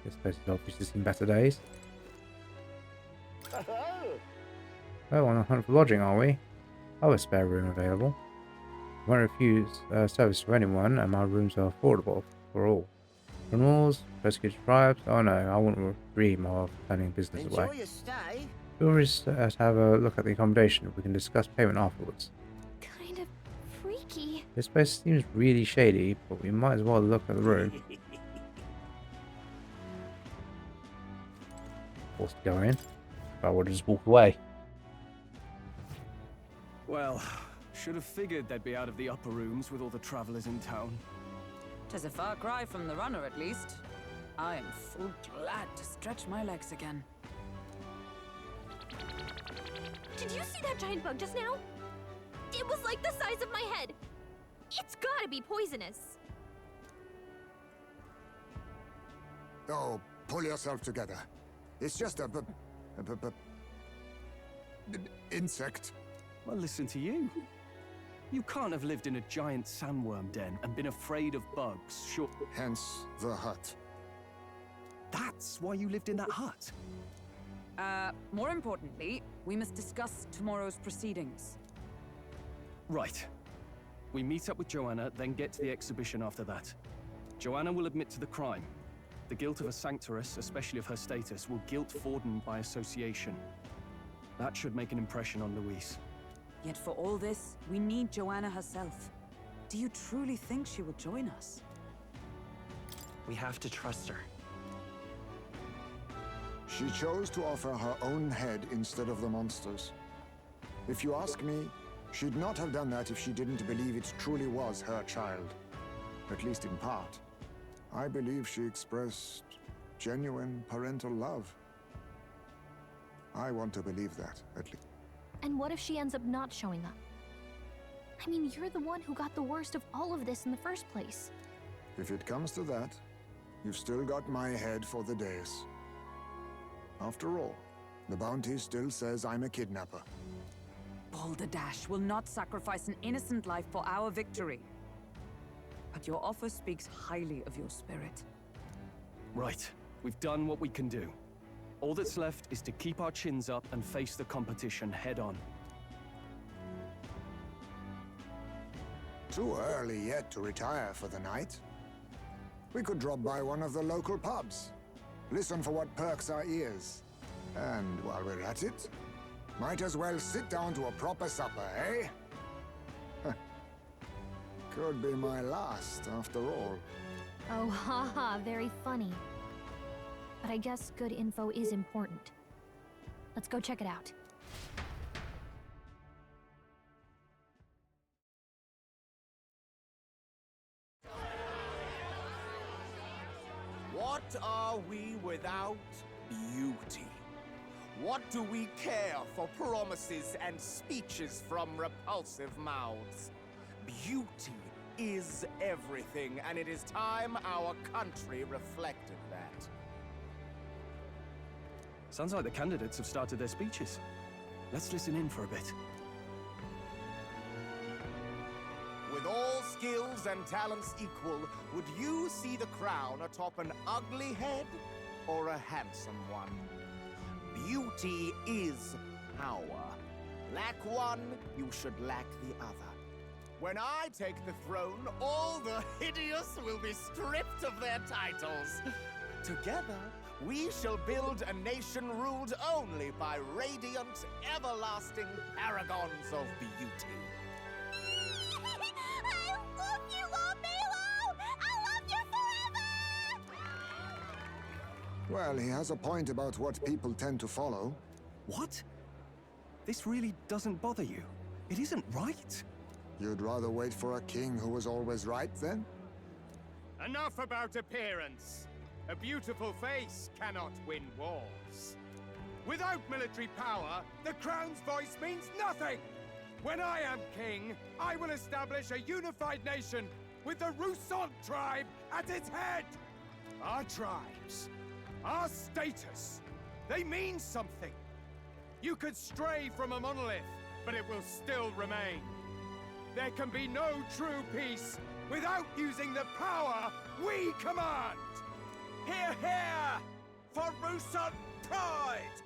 This place has obviously seen better days. Oh, on the hunt for lodging, are we? I have a spare room available. I won't refuse service to anyone, and my rooms are affordable for all. Criminals, persecuted tribes, oh no, I wouldn't dream of turning business away. Enjoy your stay. Tourists, have a look at the accommodation. We can discuss payment afterwards. Kind of freaky. This place seems really shady, but we might as well look at the room. Forced to go in. But I would just walk away. Well, should have figured they'd be out of the upper rooms with all the travelers in town. 'Tis a far cry from the runner, at least. I am full glad to stretch my legs again. Did you see that giant bug just now? It was like the size of my head. It's gotta be poisonous. Oh, pull yourself together. It's just a insect. Well, listen to you. You can't have lived in a giant sandworm den and been afraid of bugs, sure. Hence the hut. That's why you lived in that hut? More importantly, we must discuss tomorrow's proceedings. Right. We meet up with Joanna, then get to the exhibition after that. Joanna will admit to the crime. The guilt of a sanctoress, especially of her status, will guilt Forden by association. That should make an impression on Louise. Yet for all this, we need Joanna herself. Do you truly think she will join us? We have to trust her. She chose to offer her own head instead of the monster's. If you ask me, she'd not have done that if she didn't believe it truly was her child. At least in part. I believe she expressed genuine parental love. I want to believe that, at least. And what if she ends up not showing up? I mean, you're the one who got the worst of all of this in the first place. If it comes to that, you've still got my head for the days. After all, the bounty still says I'm a kidnapper. Balderdash will not sacrifice an innocent life for our victory. But your offer speaks highly of your spirit. Right. We've done what we can do. All that's left is to keep our chins up and face the competition head on. Too early yet to retire for the night. We could drop by one of the local pubs. Listen for what perks our ears. And while we're at it, might as well sit down to a proper supper, eh? Could be my last, after all. Oh, haha, very funny. But I guess good info is important. Let's go check it out. What are we without beauty? What do we care for promises and speeches from repulsive mouths? Beauty is everything, and it is time our country reflected that. Sounds like the candidates have started their speeches. Let's listen in for a bit. With all skills and talents equal, would you see the crown atop an ugly head or a handsome one? Beauty is power. Lack one, you should lack the other. When I take the throne, all the hideous will be stripped of their titles. Together, we shall build a nation ruled only by radiant, everlasting paragons of beauty. I love you, Lord I love you forever! Well, he has a point about what people tend to follow. What? This really doesn't bother you? It isn't right? You'd rather wait for a king who was always right, then? Enough about appearance. A beautiful face cannot win wars. Without military power, the crown's voice means nothing! When I am king, I will establish a unified nation with the Roussan tribe at its head! Our tribes, our status, they mean something. You could stray from a monolith, but it will still remain. There can be no true peace without using the power we command! Hear, hear! For Roussan pride!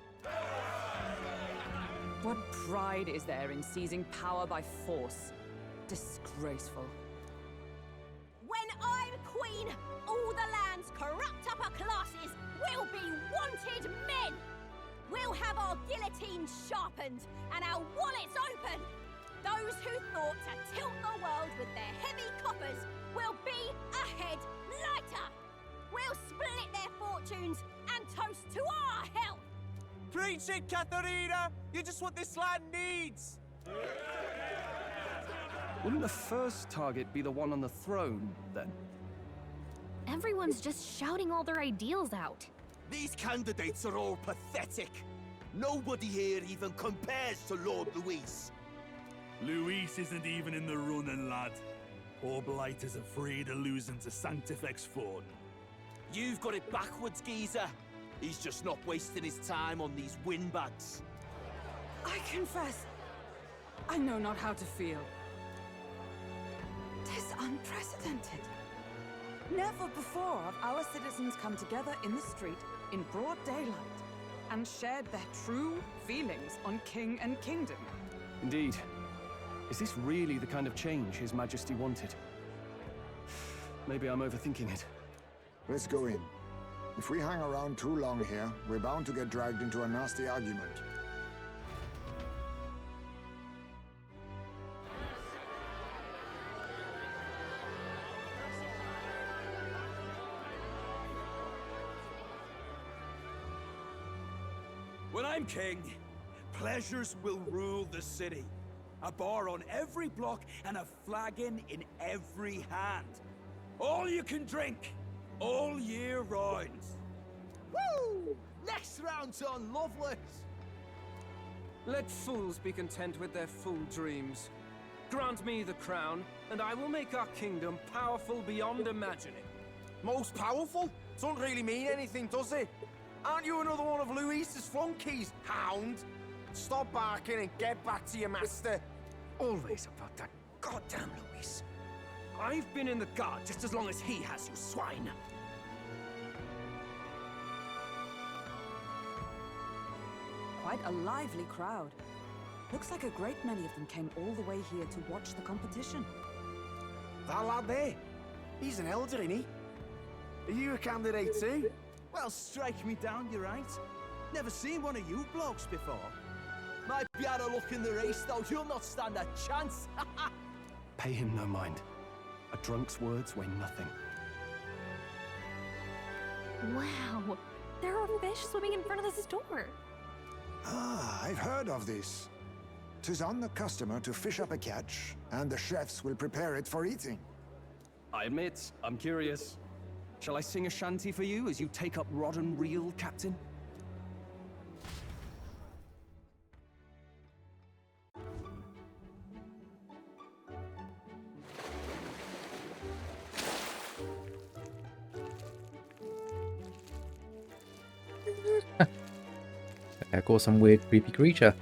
What pride is there in seizing power by force? Disgraceful. When I'm queen, all the land's corrupt upper classes will be wanted men! We'll have our guillotines sharpened and our wallets open! Those who thought to tilt the world with their heavy coppers will be a head lighter. We'll split their fortunes and toast to our health. Preach it, Catherina! You're just what this land needs! Wouldn't the first target be the one on the throne, then? Everyone's just shouting all their ideals out. These candidates are all pathetic. Nobody here even compares to Lord Luis. Luis isn't even in the running, lad. Poor Blight is afraid of losing to Sanctifex Ford. You've got it backwards, geezer. He's just not wasting his time on these windbags. I confess, I know not how to feel. 'Tis unprecedented. Never before have our citizens come together in the street in broad daylight and shared their true feelings on king and kingdom. Indeed. Is this really the kind of change His Majesty wanted? Maybe I'm overthinking it. Let's go in. If we hang around too long here, we're bound to get dragged into a nasty argument. When I'm king, pleasures will rule the city. A bar on every block and a flagon in every hand. All you can drink, all year round. Woo! Next round's on Loveless! Let fools be content with their fool dreams. Grant me the crown, and I will make our kingdom powerful beyond imagining. Most powerful? Doesn't really mean anything, does it? Aren't you another one of Luis's flunkies, hound? Stop barking and get back to your master. Always about that goddamn Luis. I've been in the guard just as long as he has, you swine. Quite a lively crowd. Looks like a great many of them came all the way here to watch the competition. That lad there, he's an elder, isn't he? Are you a candidate too? Well, strike me down, you're right. Never seen one of you blokes before. Might be out of luck in the race, though. You'll not stand a chance. Pay him no mind. A drunk's words weigh nothing. Wow, there are fish swimming in front of the store. Ah, I've heard of this. 'Tis on the customer to fish up a catch, and the chefs will prepare it for eating. I admit, I'm curious. Shall I sing a shanty for you as you take up rod and reel, Captain? I caught some weird, creepy creature.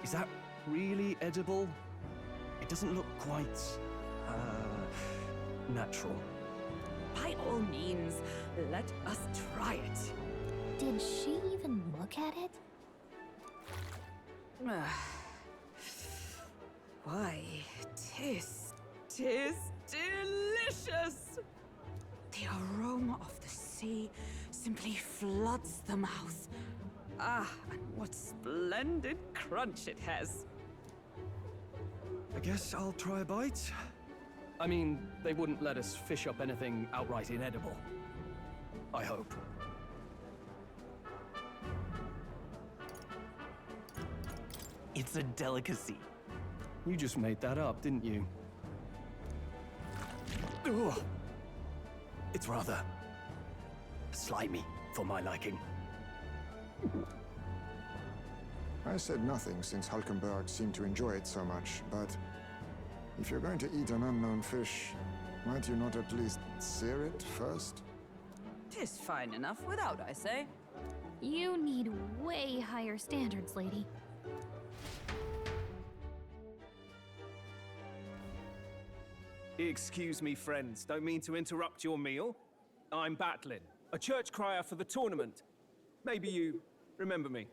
Is that really edible? It doesn't look quite, natural. By all means, let us try it. Did she even look at it? Why, tis delicious! The aroma of the sea simply floods the mouth. Ah, and what splendid crunch it has. I guess I'll try a bite. I mean, they wouldn't let us fish up anything outright inedible. I hope. It's a delicacy. You just made that up, didn't you? Ugh. It's rather slimy for my liking. I said nothing since Hulkenberg seemed to enjoy it so much, but if you're going to eat an unknown fish, might you not at least sear it first? 'Tis fine enough without, I say. You need way higher standards, lady. Excuse me, friends. Don't mean to interrupt your meal. I'm Batlin, a church crier for the tournament. Maybe you remember me.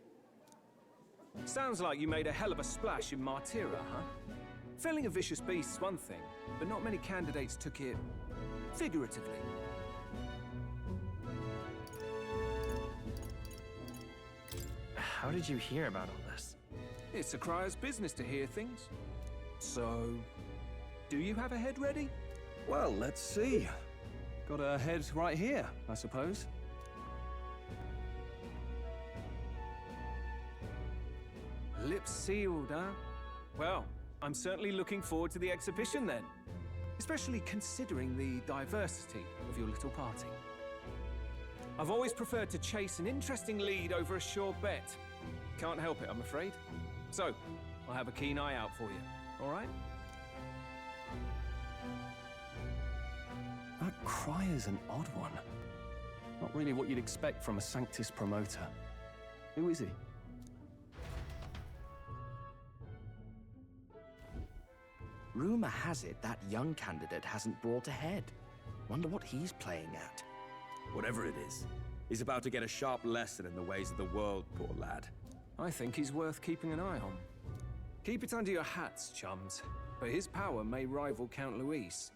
Sounds like you made a hell of a splash in Martyra, huh? Felling a vicious beast's one thing, but not many candidates took it figuratively. How did you hear about all this? It's a crier's business to hear things. So, do you have a head ready? Well, let's see. Got a head right here, I suppose. Lips sealed, huh? Well, I'm certainly looking forward to the exhibition then. Especially considering the diversity of your little party. I've always preferred to chase an interesting lead over a sure bet. Can't help it, I'm afraid. So, I'll have a keen eye out for you, all right? That crier's an odd one. Not really what you'd expect from a Sanctus promoter. Who is he? Rumor has it that young candidate hasn't brought a head. Wonder what he's playing at. Whatever it is, he's about to get a sharp lesson in the ways of the world, poor lad. I think he's worth keeping an eye on. Keep it under your hats, chums, but his power may rival Count Luis.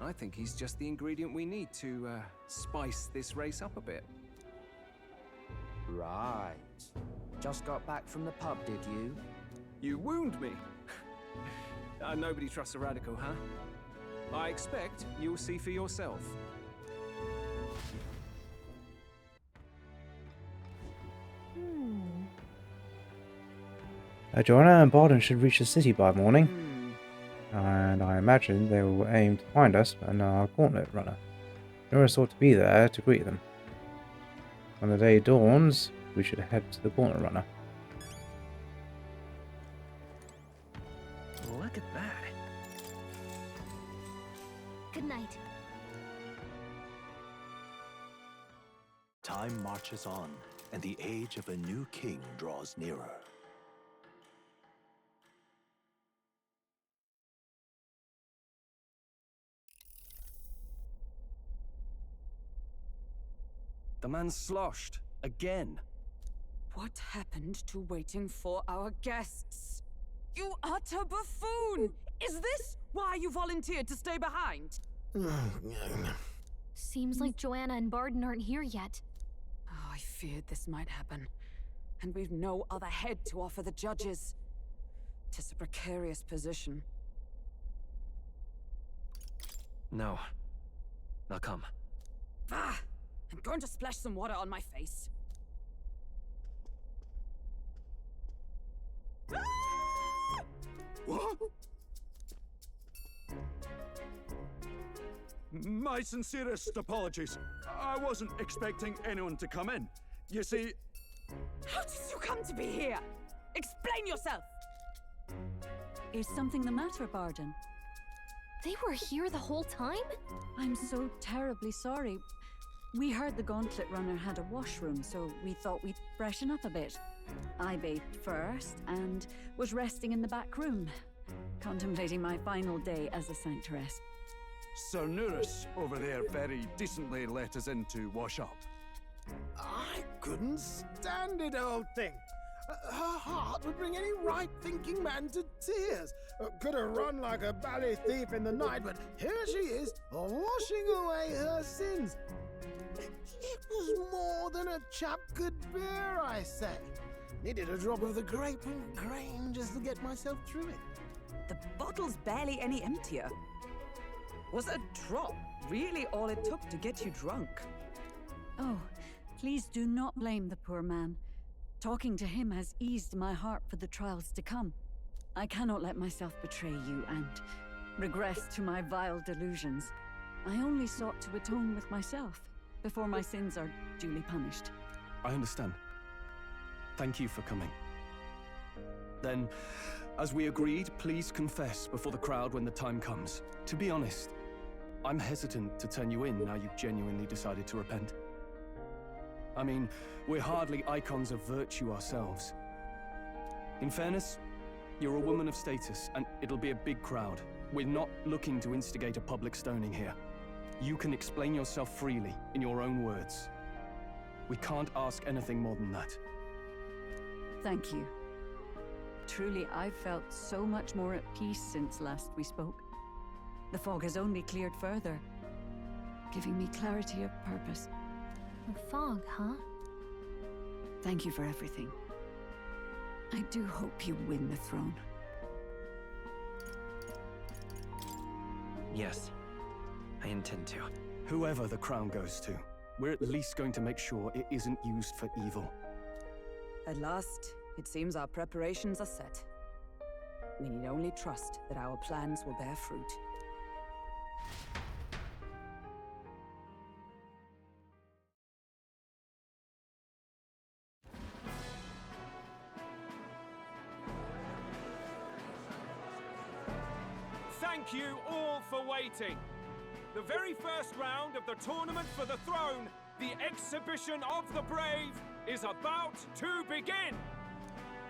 I think he's just the ingredient we need to, spice this race up a bit. Right. Just got back from the pub, did you? You wound me! Nobody trusts a radical, huh? I expect you'll see for yourself. Joanna and Barden should reach the city by morning. And I imagine they will aim to find us and our gauntlet runner. Norris ought to be there to greet them. When the day dawns, we should head to the gauntlet runner. Look at that. Good night. Time marches on, and the age of a new king draws nearer. The man's sloshed. Again. What happened to waiting for our guests? You utter buffoon! Is this why you volunteered to stay behind? Seems like Joanna and Barden aren't here yet. Oh, I feared this might happen. And we've no other head to offer the judges. 'Tis a precarious position. No. Now come. Ah! I'm going to splash some water on my face. What? My sincerest apologies. I wasn't expecting anyone to come in. You see... How did you come to be here? Explain yourself! Is something the matter, Barden? They were here the whole time? I'm so terribly sorry. We heard the Gauntlet Runner had a washroom, so we thought we'd freshen up a bit. I bathed first and was resting in the back room, contemplating my final day as a Sanctress. Sir Nuris over there very decently let us in to wash up. I couldn't stand it, old thing. Her heart would bring any right-thinking man to tears. Could have run like a ballet thief in the night, but here she is, washing away her sins. It was more than a chap could bear, I say. Needed a drop of the grape and grain just to get myself through it. The bottle's barely any emptier. Was a drop really all it took to get you drunk? Oh, please do not blame the poor man. Talking to him has eased my heart for the trials to come. I cannot let myself betray you and regress to my vile delusions. I only sought to atone with myself before my sins are duly punished. I understand. Thank you for coming. Then, as we agreed, please confess before the crowd when the time comes. To be honest, I'm hesitant to turn you in now you've genuinely decided to repent. I mean, we're hardly icons of virtue ourselves. In fairness, you're a woman of status, and it'll be a big crowd. We're not looking to instigate a public stoning here. You can explain yourself freely, in your own words. We can't ask anything more than that. Thank you. Truly, I've felt so much more at peace since last we spoke. The fog has only cleared further, giving me clarity of purpose. The fog, huh? Thank you for everything. I do hope you win the throne. Yes, I intend to. Whoever the crown goes to, we're at least going to make sure it isn't used for evil. At last, it seems our preparations are set. We need only trust that our plans will bear fruit. Thank you all for waiting. The very first round of the Tournament for the Throne, the Exhibition of the Brave, is about to begin.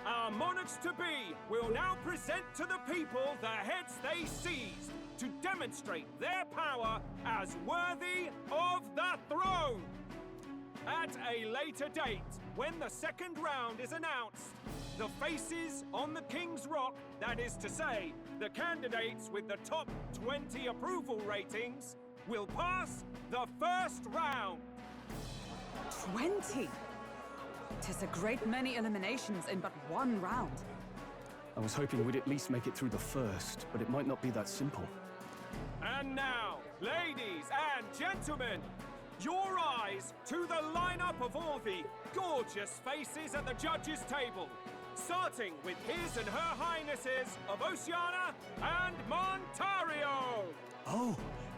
Our monarchs-to-be will now present to the people the heads they seized to demonstrate their power as worthy of the throne. At a later date, when the second round is announced, the faces on the King's Rock, that is to say, the candidates with the top 20 approval ratings, will pass the first round. 20? 'Tis a great many eliminations in but one round. I was hoping we'd at least make it through the first, but it might not be that simple. And now, ladies and gentlemen, your eyes to the lineup of all the gorgeous faces at the judges' table, starting with His and Her Highnesses of Oceania and Montario. Oh,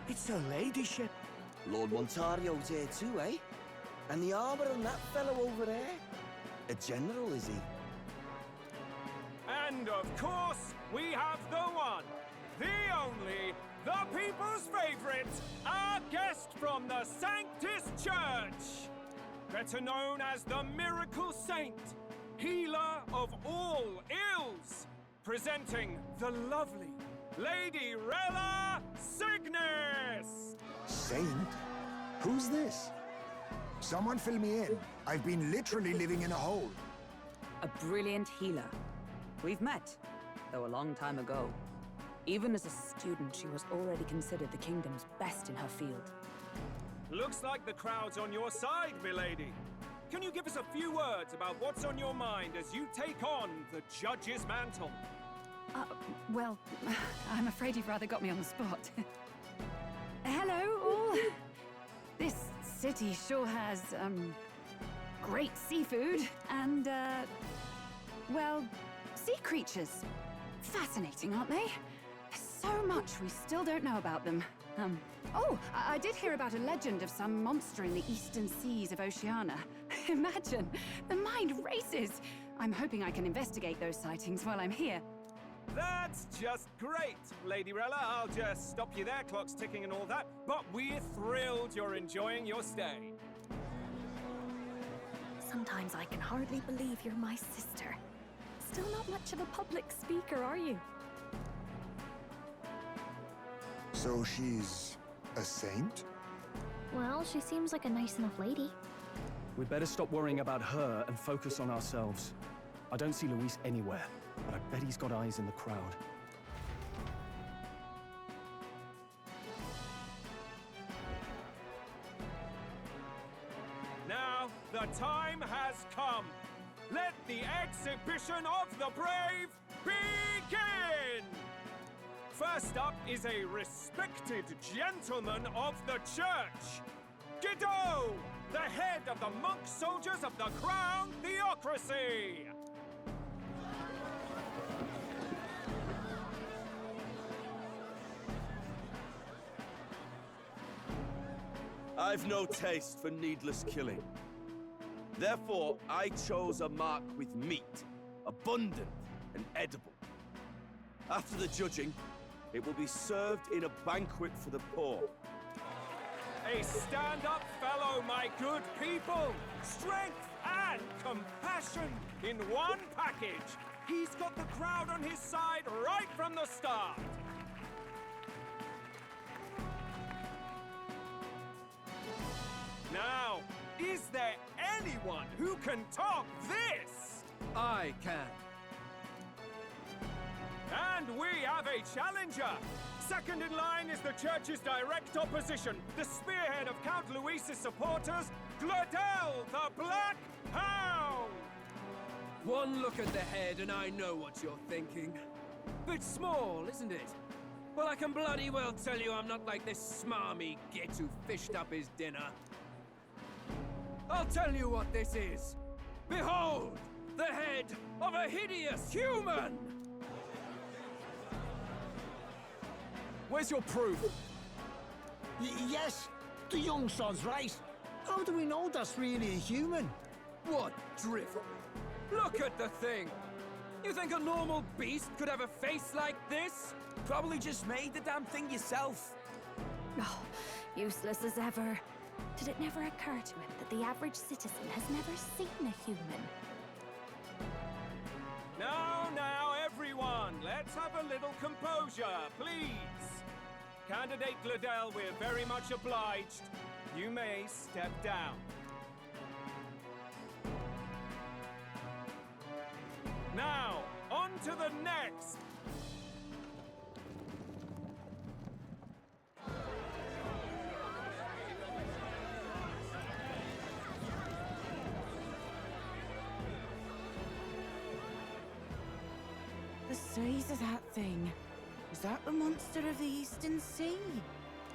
it's her ladyship. Lord Montario's here too, eh? And the armor on that fellow over there? A general, is he? And of course, we have the one, the only, the people's favorite, our guest from the Sanctus Church, better known as the Miracle Saint, healer of all ills, presenting the lovely Lady Rella Cygnus! Saint? Who's this? Someone fill me in. I've been literally living in a hole. A brilliant healer. We've met, though a long time ago. Even as a student, she was already considered the kingdom's best in her field. Looks like the crowd's on your side, milady. Can you give us a few words about what's on your mind as you take on the judge's mantle? Well, I'm afraid you've rather got me on the spot. Hello, all. This city sure has, great seafood and, well, sea creatures. Fascinating, aren't they? There's so much we still don't know about them. I did hear about a legend of some monster in the eastern seas of Oceania. Imagine, the mind races. I'm hoping I can investigate those sightings while I'm here. That's just great, Lady Rella. I'll just stop you there, clock's ticking and all that, but we're thrilled you're enjoying your stay. Sometimes I can hardly believe you're my sister. Still not much of a public speaker, are you? So she's a saint? Well, she seems like a nice enough lady. We'd better stop worrying about her and focus on ourselves. I don't see Luis anywhere, but I bet he's got eyes in the crowd. Now, the time has come. Let the exhibition of the brave begin! First up is a respected gentleman of the church, Guido, the head of the monk soldiers of the Crown Theocracy. I've no taste for needless killing. Therefore, I chose a mark with meat, abundant and edible. After the judging, it will be served in a banquet for the poor. A stand-up fellow, my good people! Strength and compassion in one package! He's got the crowd on his side right from the start! Now, is there anyone who can top this? I can. And we have a challenger! Second in line is the church's direct opposition, the spearhead of Count Luis's supporters, Gladel the Black Hound! One look at the head and I know what you're thinking. Bit small, isn't it? Well, I can bloody well tell you I'm not like this smarmy git who fished up his dinner. I'll tell you what this is. Behold, the head of a hideous human! Where's your proof? Yes, the young sod's right. How do we know that's really a human? What drivel? Look at the thing! You think a normal beast could have a face like this? Probably just made the damn thing yourself. Oh, useless as ever. Did it never occur to him that the average citizen has never seen a human? Now, everyone, let's have a little composure, please. Candidate Gladell, we're very much obliged. You may step down. Now, on to the next. The size of that thing. Is that the monster of the Eastern Sea?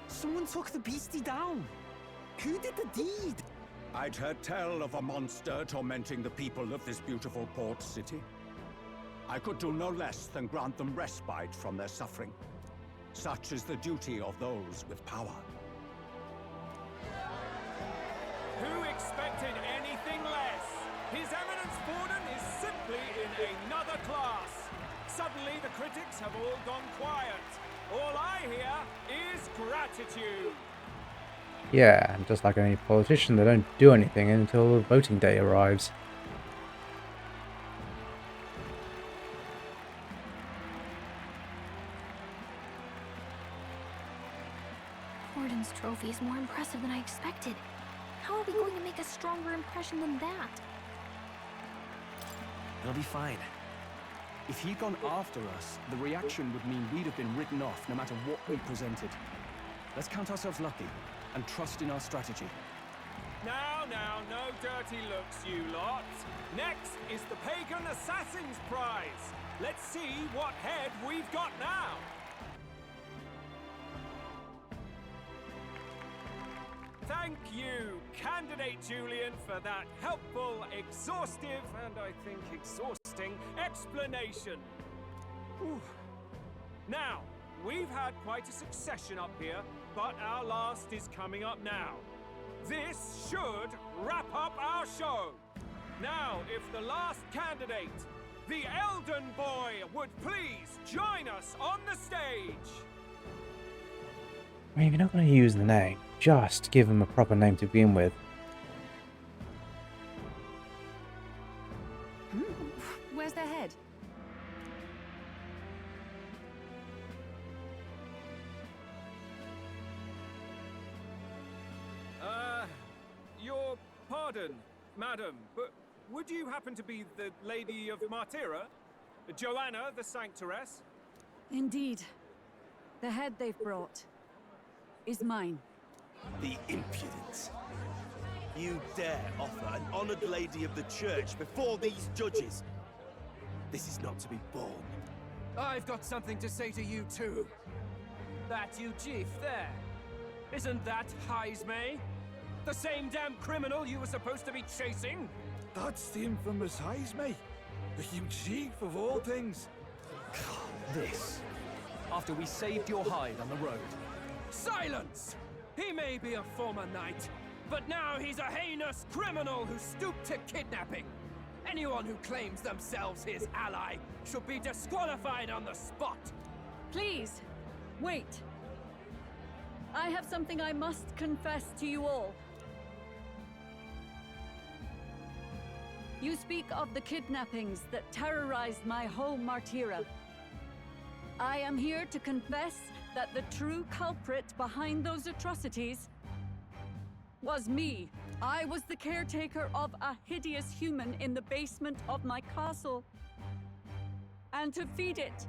Someone took the beastie down. Who did the deed? I'd heard tell of a monster tormenting the people of this beautiful port city. I could do no less than grant them respite from their suffering. Such is the duty of those with power. Who expected anything less? His Eminence Borden is simply in another class. Suddenly the critics have all gone quiet. All I hear is gratitude. Yeah, and just like any politician, they don't do anything until voting day arrives. Borden's trophy is more impressive than I expected. How are we going to make a stronger impression than that? It'll be fine. If he'd gone after us, the reaction would mean we'd have been written off no matter what we presented. Let's count ourselves lucky and trust in our strategy. Now, no dirty looks, you lot. Next is the Pagan Assassin's Prize. Let's see what head we've got now. Thank you, Candidate Julian, for that helpful, exhaustive, and I think exhausting explanation. Ooh. Now, we've had quite a succession up here, but our last is coming up now. This should wrap up our show. Now, if the last candidate, the Elden Boy, would please join us on the stage. I mean, if you're not going to use the name, just give him a proper name to begin with. Where's their head? Your pardon, madam, but would you happen to be the Lady of Martyra? Joanna, the Sanctoress? Indeed. The head they've brought is mine. The impudence. You dare offer an honored lady of the church before these judges? This is not to be borne. I've got something to say to you too. That you chief there. Isn't that Heismay? The same damn criminal you were supposed to be chasing? That's the infamous Heismay. The huge chief of all things. This. After we saved your hide on the road. Silence! He may be a former knight, but now he's a heinous criminal who stooped to kidnapping. Anyone who claims themselves his ally should be disqualified on the spot. Please, wait. I have something I must confess to you all. You speak of the kidnappings that terrorized my home, Martyra. I am here to confess that the true culprit behind those atrocities was me. I was the caretaker of a hideous human in the basement of my castle. And to feed it,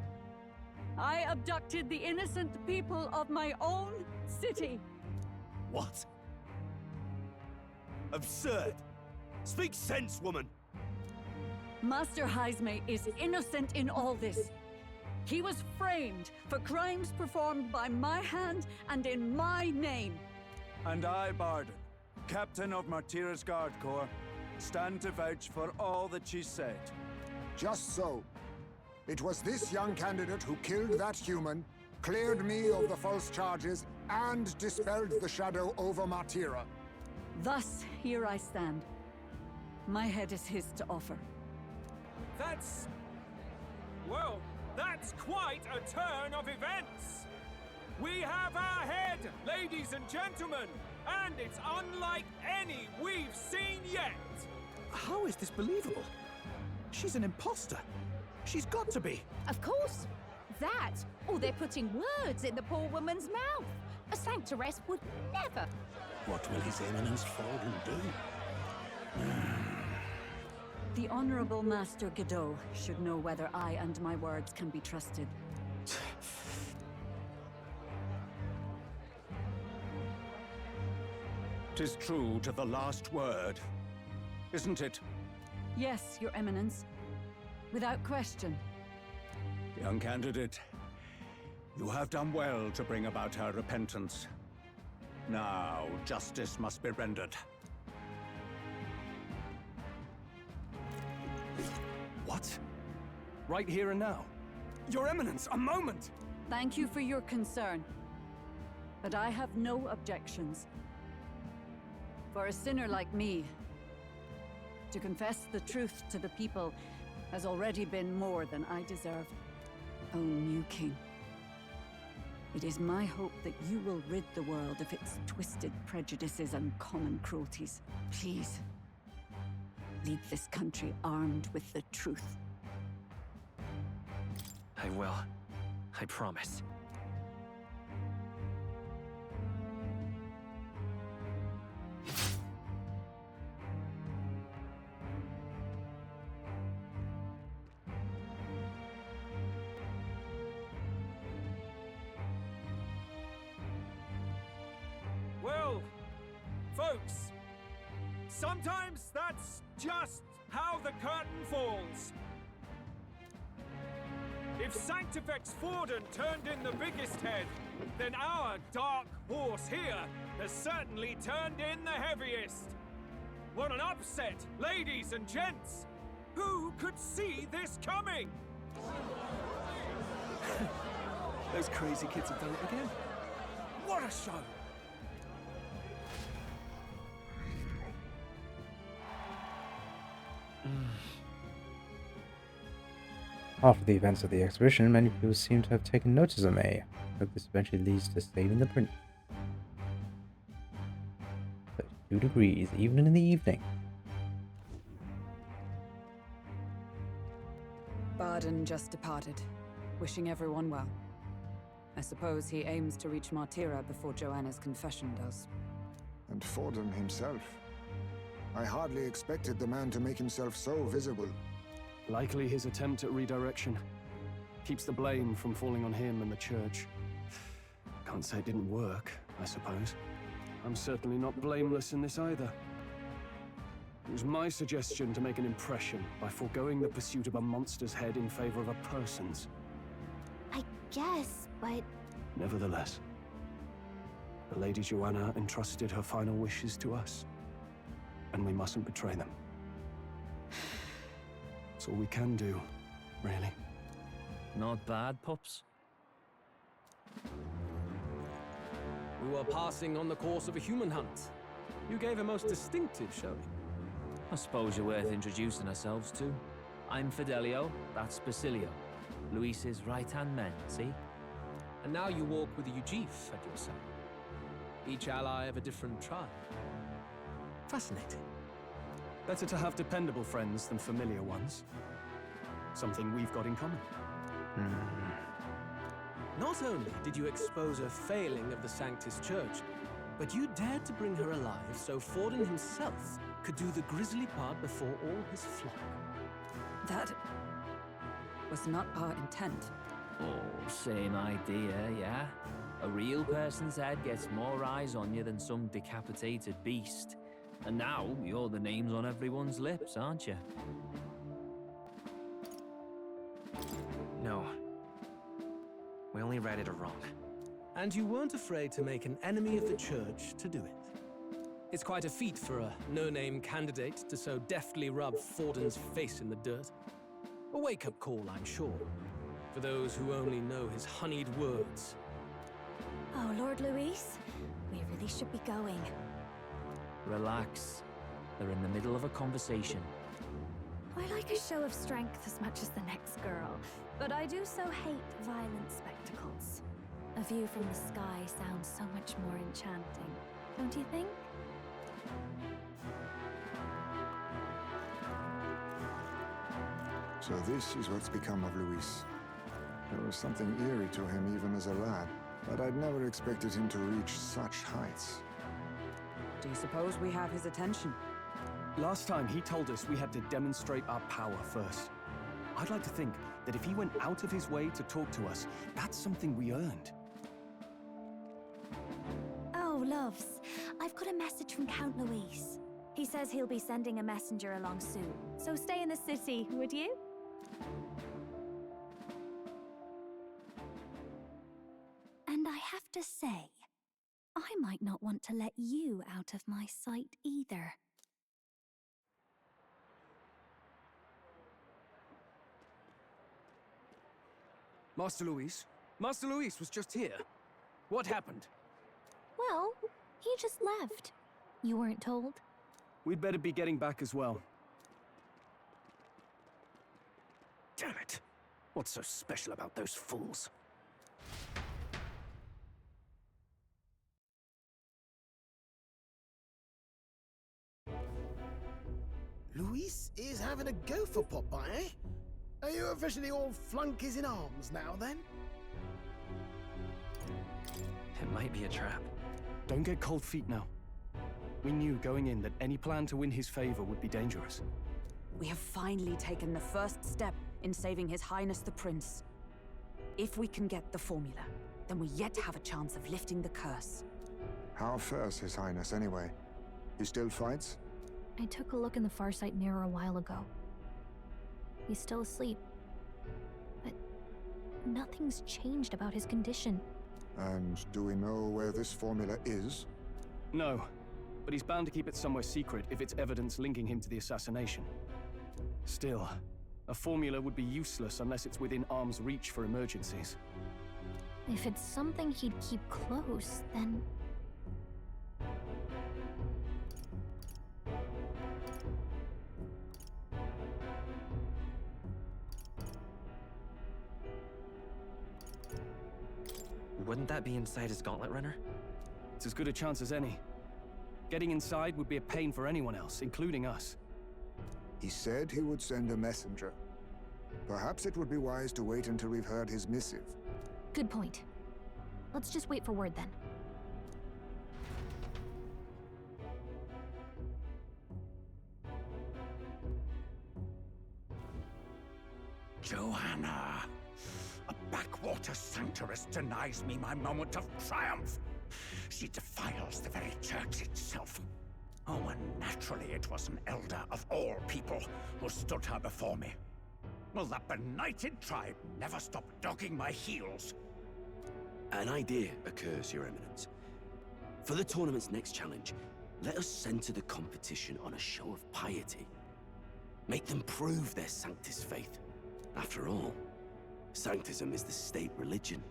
I abducted the innocent people of my own city. What? Absurd. Speak sense, woman. Master Heisme is innocent in all this. He was framed for crimes performed by my hand and in my name. And I, Barden, captain of Martira's Guard Corps, stand to vouch for all that she said. Just so. It was this young candidate who killed that human, cleared me of the false charges, and dispelled the shadow over Martira. Thus, here I stand. My head is his to offer. That's... well, that's quite a turn of events! We have our head, ladies and gentlemen, and it's unlike any we've seen yet! How is this believable? She's an imposter. She's got to be. Of course. That, or they're putting words in the poor woman's mouth. A sanctoress would never. What will His Eminence Forden do? The Honorable Master Godot should know whether I and my words can be trusted. 'Tis true to the last word, isn't it? Yes, Your Eminence. Without question. Young candidate, you have done well to bring about her repentance. Now, justice must be rendered. What? Right here and now? Your Eminence, a moment! Thank you for your concern. But I have no objections. For a sinner like me, to confess the truth to the people has already been more than I deserve. O new king, it is my hope that you will rid the world of its twisted prejudices and common cruelties. Please, leave this country armed with the truth. I will. I promise. Well, folks, sometimes that's just how the curtain falls. If Sanctifex Forden turned in the biggest head, then our dark horse here has certainly turned in the heaviest. What an upset, ladies and gents! Who could see this coming? Those crazy kids have done it again. What a show! After the events of the exhibition, many people seem to have taken notice of me. I hope this eventually leads to saving the print. 32 degrees, even in the evening. Barden just departed, wishing everyone well. I suppose he aims to reach Martira before Joanna's confession does. And Forden himself. I hardly expected the man to make himself so visible. Likely his attempt at redirection. Keeps the blame from falling on him and the church. Can't say it didn't work, I suppose. I'm certainly not blameless in this either. It was my suggestion to make an impression by foregoing the pursuit of a monster's head in favor of a person's. I guess, but... Nevertheless, the Lady Joanna entrusted her final wishes to us, and we mustn't betray them. That's all we can do, really. Not bad, pups. We were passing on the course of a human hunt. You gave a most distinctive showing. I suppose you're worth introducing ourselves to. I'm Fidelio, that's Basilio. Luis's right-hand men, see? And now you walk with a Ujif at your side. Each ally of a different tribe. Fascinating. Better to have dependable friends than familiar ones. Something we've got in common. Not only did you expose a failing of the Sanctus Church, but you dared to bring her alive so Forden himself could do the grisly part before all his flock. That was not our intent. Oh, same idea, yeah? A real person's head gets more eyes on you than some decapitated beast. And now, you're the names on everyone's lips, aren't you? No. We only read it wrong. And you weren't afraid to make an enemy of the church to do it. It's quite a feat for a no-name candidate to so deftly rub Forden's face in the dirt. A wake-up call, I'm sure, for those who only know his honeyed words. Oh, Lord Luis, we really should be going. Relax. They're in the middle of a conversation. I like a show of strength as much as the next girl, but I do so hate violent spectacles. A view from the sky sounds so much more enchanting, don't you think? So this is what's become of Luis. There was something eerie to him even as a lad, but I'd never expected him to reach such heights. Do you suppose we have his attention? Last time he told us we had to demonstrate our power first. I'd like to think that if he went out of his way to talk to us, that's something we earned. Oh, loves, I've got a message from Count Luis. He says he'll be sending a messenger along soon, so stay in the city, would you? And I have to say, I might not want to let you out of my sight either. Master Luis? Master Luis was just here. What happened? Well, he just left. You weren't told? We'd better be getting back as well. Damn it! What's so special about those fools? Luis is having a go for Popeye, eh? Are you officially all flunkies in arms now, then? It might be a trap. Don't get cold feet now. We knew going in that any plan to win his favor would be dangerous. We have finally taken the first step in saving His Highness the Prince. If we can get the formula, then we yet have a chance of lifting the curse. How fares His Highness, anyway? He still fights? I took a look in the Farsight mirror a while ago. He's still asleep. But nothing's changed about his condition. And do we know where this formula is? No, but he's bound to keep it somewhere secret if it's evidence linking him to the assassination. Still, a formula would be useless unless it's within arm's reach for emergencies. If it's something he'd keep close, then... Wouldn't that be inside his gauntlet runner? It's as good a chance as any. Getting inside would be a pain for anyone else, including us. He said he would send a messenger. Perhaps it would be wise to wait until we've heard his missive. Good point. Let's just wait for word then. Johanna! A backwater sanctuarist denies me my moment of triumph! She defiles the very church itself. Oh, and naturally it was an elder of all people who stood her before me. Will that benighted tribe never stop dogging my heels? An idea occurs, Your Eminence. For the tournament's next challenge, let us center the competition on a show of piety. Make them prove their Sanctus faith. After all, Sanctism is the state religion.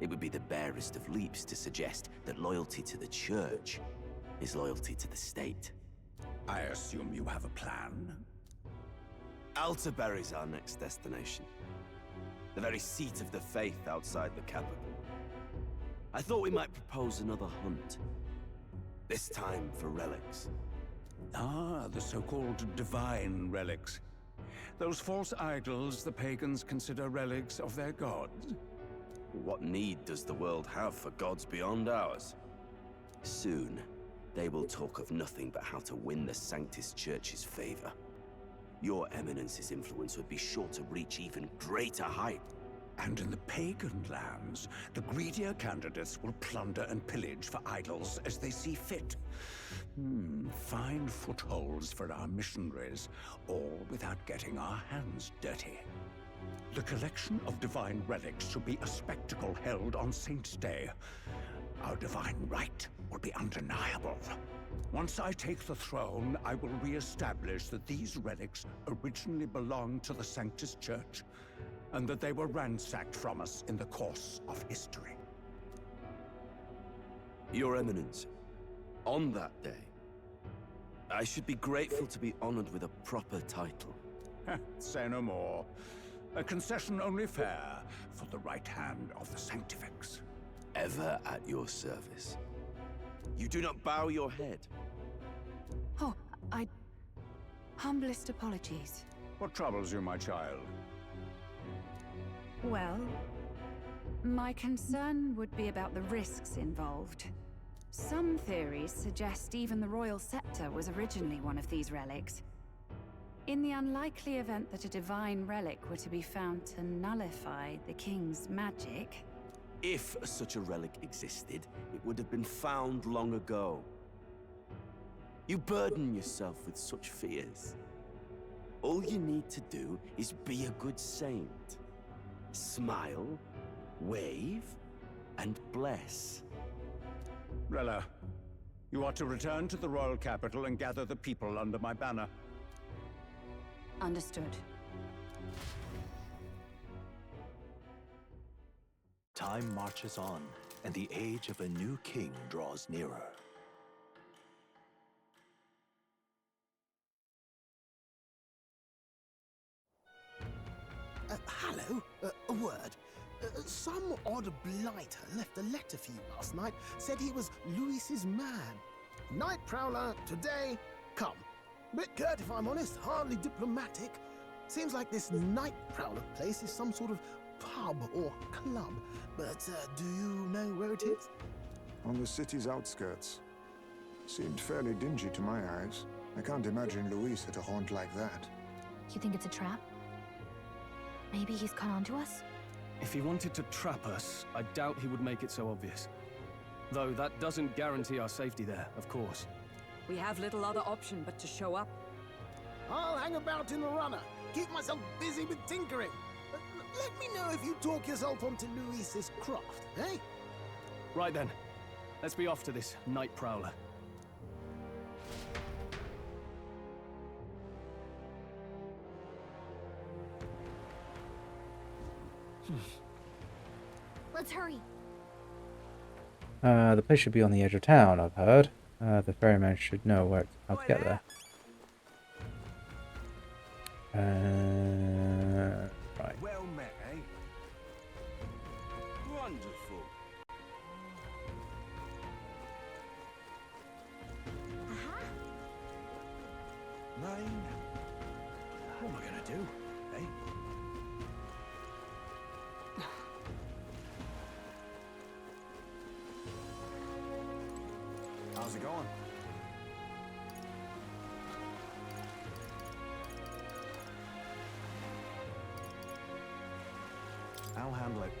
It would be the barest of leaps to suggest that loyalty to the Church is loyalty to the state. I assume you have a plan? Altaberry's our next destination. The very seat of the faith outside the capital. I thought we might propose another hunt. This time for relics. Ah, the so-called divine relics. Those false idols the pagans consider relics of their gods. What need does the world have for gods beyond ours? Soon, they will talk of nothing but how to win the Sanctus Church's favor. Your Eminence's influence would be sure to reach even greater height. And in the pagan lands, the greedier candidates will plunder and pillage for idols as they see fit. Fine footholds for our missionaries, all without getting our hands dirty. The collection of divine relics should be a spectacle held on Saint's Day. Our divine right will be undeniable. Once I take the throne, I will re-establish that these relics originally belonged to the Sanctus Church, and that they were ransacked from us in the course of history. Your Eminence, on that day, I should be grateful to be honored with a proper title. Say no more. A concession only fair for the right hand of the Sanctifex. Ever at your service. You do not bow your head. Oh, humblest apologies. What troubles you, my child? Well, my concern would be about the risks involved. Some theories suggest even the royal scepter was originally one of these relics. In the unlikely event that a divine relic were to be found to nullify the king's magic... If such a relic existed, it would have been found long ago. You burden yourself with such fears. All you need to do is be a good saint. Smile, wave, and bless. Rella, you are to return to the royal capital and gather the people under my banner. Understood. Time marches on, and the age of a new king draws nearer. Hello? A word. Some odd blighter left a letter for you last night. Said he was Luis's man. Night Prowler, today, come. Bit curt if I'm honest, hardly diplomatic. Seems like this Night Prowler place is some sort of pub or club. But do you know where it is? On the city's outskirts. Seemed fairly dingy to my eyes. I can't imagine Luis at a haunt like that. You think it's a trap? Maybe he's caught on to us? If he wanted to trap us, I doubt he would make it so obvious. Though that doesn't guarantee our safety there, of course. We have little other option but to show up. I'll hang about in the runner. Keep myself busy with tinkering. Let me know if you talk yourself onto Luis's craft, eh? Right then. Let's be off to this Night Prowler. Let's hurry. The place should be on the edge of town, I've heard. The ferryman should know how to get there. Right. Well met, eh? Wonderful. Mine. What am I gonna do, eh? How's it going? I'll handle it.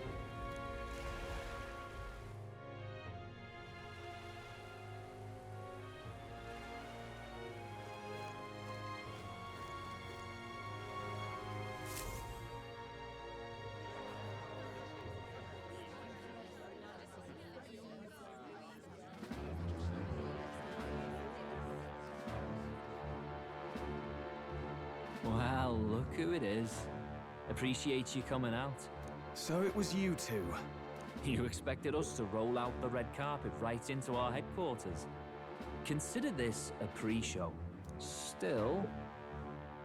Well, look who it is. Appreciate you coming out. So it was you two. You expected us to roll out the red carpet right into our headquarters. Consider this a pre-show. Still,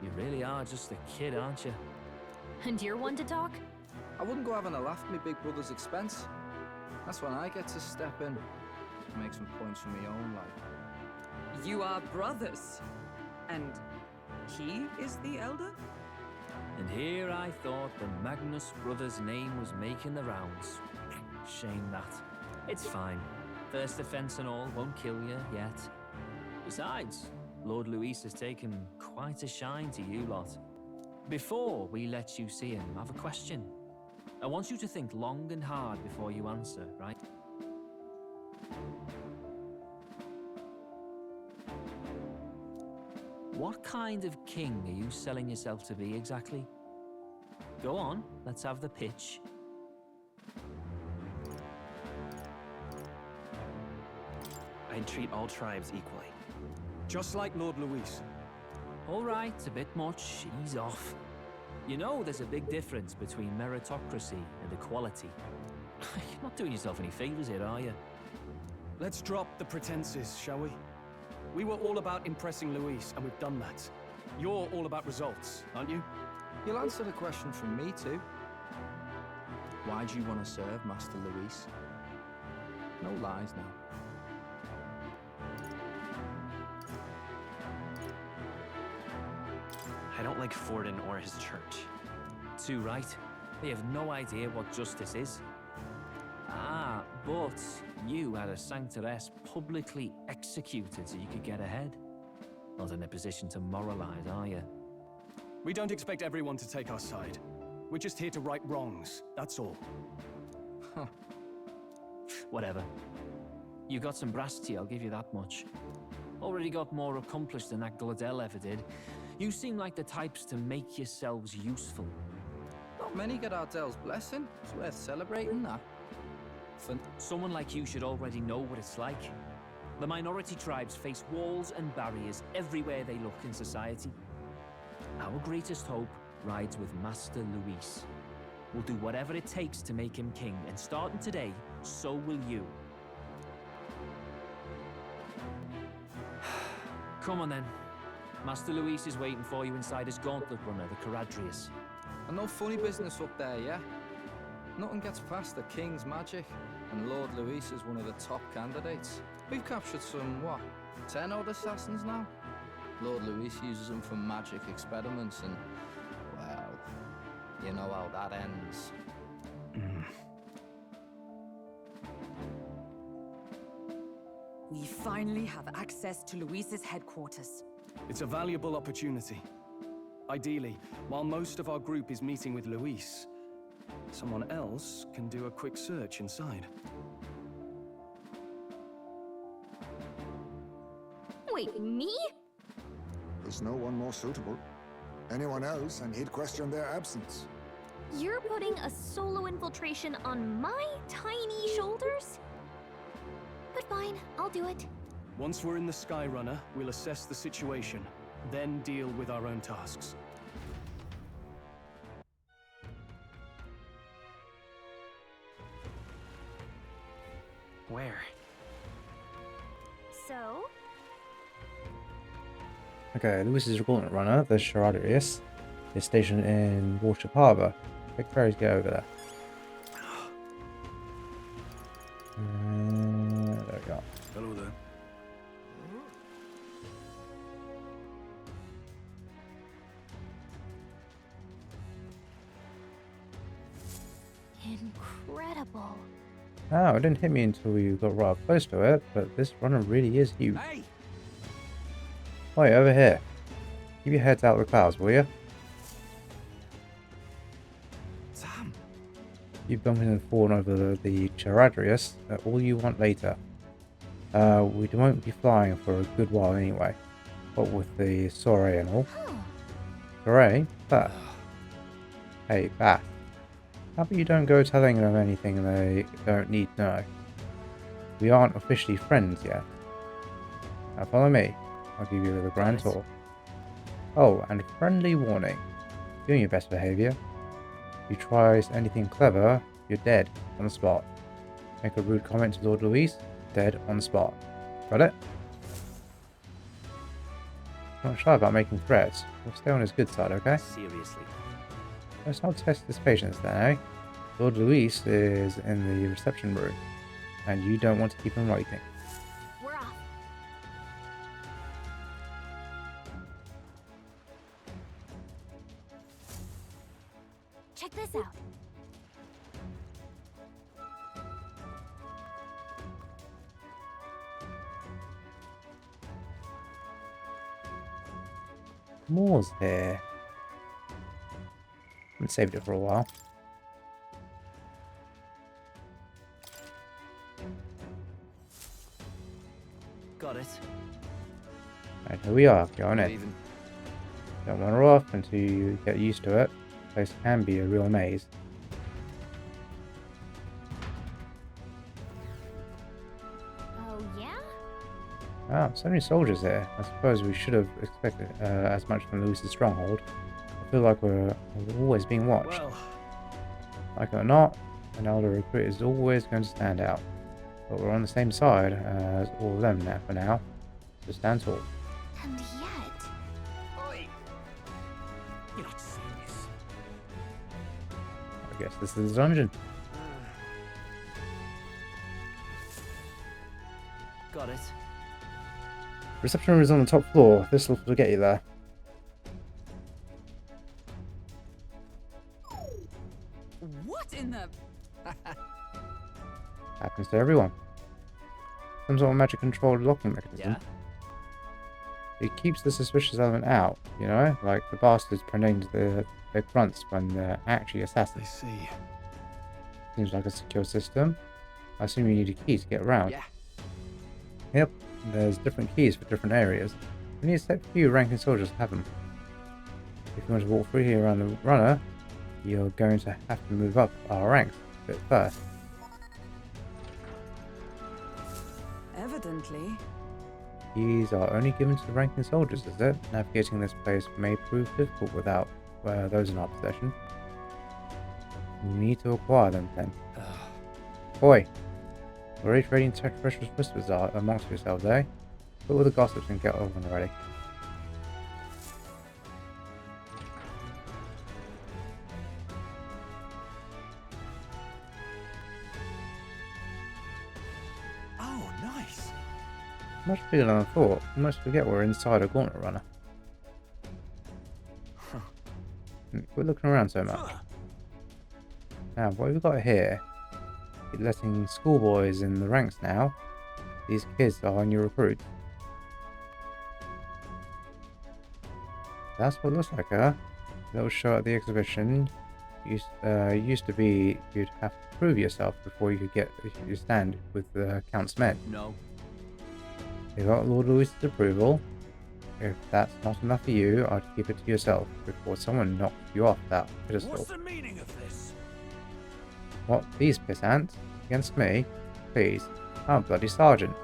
you really are just a kid, aren't you? And you're one to talk? I wouldn't go having a laugh at me big brother's expense. That's when I get to step in. Make some points for me own life. You are brothers. And he is the elder? And here I thought the Magnus brothers' name was making the rounds. Shame that. It's fine. First offense and all won't kill you yet. Besides, Lord Luis has taken quite a shine to you lot. Before we let you see him, I have a question. I want you to think long and hard before you answer, right? What kind of king are you selling yourself to be exactly? Go on, let's have the pitch. I'd treat all tribes equally. Just like Lord Luis. All right, a bit much. Ease off. You know, there's a big difference between meritocracy and equality. You're not doing yourself any favors here, are you? Let's drop the pretenses, shall we? We were all about impressing Luis, and we've done that. You're all about results, aren't you? You'll answer the question from me too. Why do you want to serve Master Luis? No lies now. I don't like Forden or his church. Too right. They have no idea what justice is. Ah, but you had a sanctoress publicly executed so you could get ahead. Not in a position to moralize, are you? We don't expect everyone to take our side. We're just here to right wrongs, that's all. Huh. Whatever. You got some brass tea, I'll give you that much. Already got more accomplished than that Gladel ever did. You seem like the types to make yourselves useful. Not many get Ardel's blessing. It's worth celebrating that. Someone like you should already know what it's like. The minority tribes face walls and barriers everywhere they look in society. Our greatest hope rides with Master Luis. We'll do whatever it takes to make him king, and starting today, so will you. Come on then. Master Luis is waiting for you inside his gauntlet runner, the Caradrius. And no funny business up there, yeah? Nothing gets past the King's magic, and Lord Luis is one of the top candidates. We've captured some, what, 10 odd assassins now? Lord Luis uses them for magic experiments and, well, you know how that ends. We finally have access to Luis's headquarters. It's a valuable opportunity. Ideally, while most of our group is meeting with Luis, someone else can do a quick search inside. Wait, me? There's no one more suitable. Anyone else, and he'd question their absence. You're putting a solo infiltration on my tiny shoulders? But fine, I'll do it. Once we're in the Skyrunner, we'll assess the situation, then deal with our own tasks. Where? So? Okay, Luis is your gauntlet runner, the Charadrius, is stationed in Warship Harbour. Big ferries get over there. There we go. Hello there. Incredible. Oh, it didn't hit me until you got right up close to it, but this runner really is huge. Hey! Wait, over here. Keep your heads out of the clouds, will you? Sam! You've bumped and fallen over the Charadrius. All you want later. We won't be flying for a good while anyway. What with the soiree and all. Soiree? Bath. Hey, Bath. How about you don't go telling them anything they don't need to know? We aren't officially friends yet. Now follow me. I'll give you the grand tour. Oh, and friendly warning. Doing your best behaviour. If you try anything clever, you're dead on the spot. Make a rude comment to Lord Luis, dead on the spot. Got it? Not shy about making threats. We'll stay on his good side, okay? Seriously. Let's not test his patience then, eh? Lord Luis is in the reception room, and you don't want to keep him waiting. We're off. Check this out. More's here. Haven't saved it for a while. Got it. And here we are, going in. Don't wander off until you get used to it. place can be a real maze. Oh, yeah? Ah, so many soldiers here. I suppose we should have expected as much from Lewis's stronghold. I feel like we're always being watched. Well, like it or not, an elder recruit is always going to stand out. But we're on the same side as all of them now for now. So stand tall. And yet... Oi! You're not serious. I guess this is the dungeon. Got it. Reception room is on the top floor. This will get you there. What in the... Happens to everyone. Some sort of magic controlled locking mechanism. Yeah. It keeps the suspicious element out, you know? Like the bastards pretending to their grunts when they're actually assassins. I see. Seems like a secure system. I assume you need a key to get around. Yeah. Yep, there's different keys for different areas. Only a select few ranking soldiers have them. If you want to walk through here around the runner, you're going to have to move up our ranks a bit first. Evidently. Keys are only given to the ranking soldiers, is it? Navigating this place may prove difficult without those in our possession. You need to acquire them then. Boy, already trading precious whispers are amongst yourselves, eh? Put all the gossips and get over them already. Oh, nice. Much bigger than I thought. I must forget we're inside a gauntlet runner. Quit looking around so much. Now, what have we got here? You're letting schoolboys in the ranks now. These kids are new recruits. That's what it looks like, huh? Little show at the exhibition. Used to be you'd have to prove yourself before you could get your stand with the Count's men. No. You got Lord Louis's approval. If that's not enough for you, I'd keep it to yourself before someone knocks you off that pedestal. What's the meaning of this? What, these pissants? Against me? Please, I'm a bloody sergeant.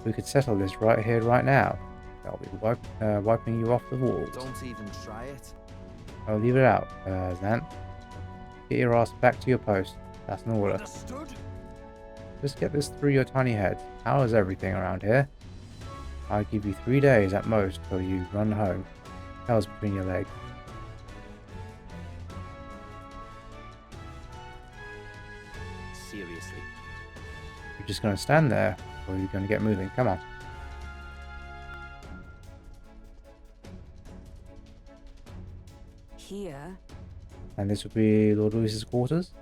We could settle this right here, right now. I'll be wiping you off the walls. Don't even try it. I'll leave it out, Zant. Get your ass back to your post. That's an order. Understood? Just get this through your tiny heads. How is everything around here? I'll give you 3 days at most till you run home. Tails between your legs. Seriously. You're just going to stand there, or you're going to get moving. Come on. Here? And this would be Lord Louis's quarters?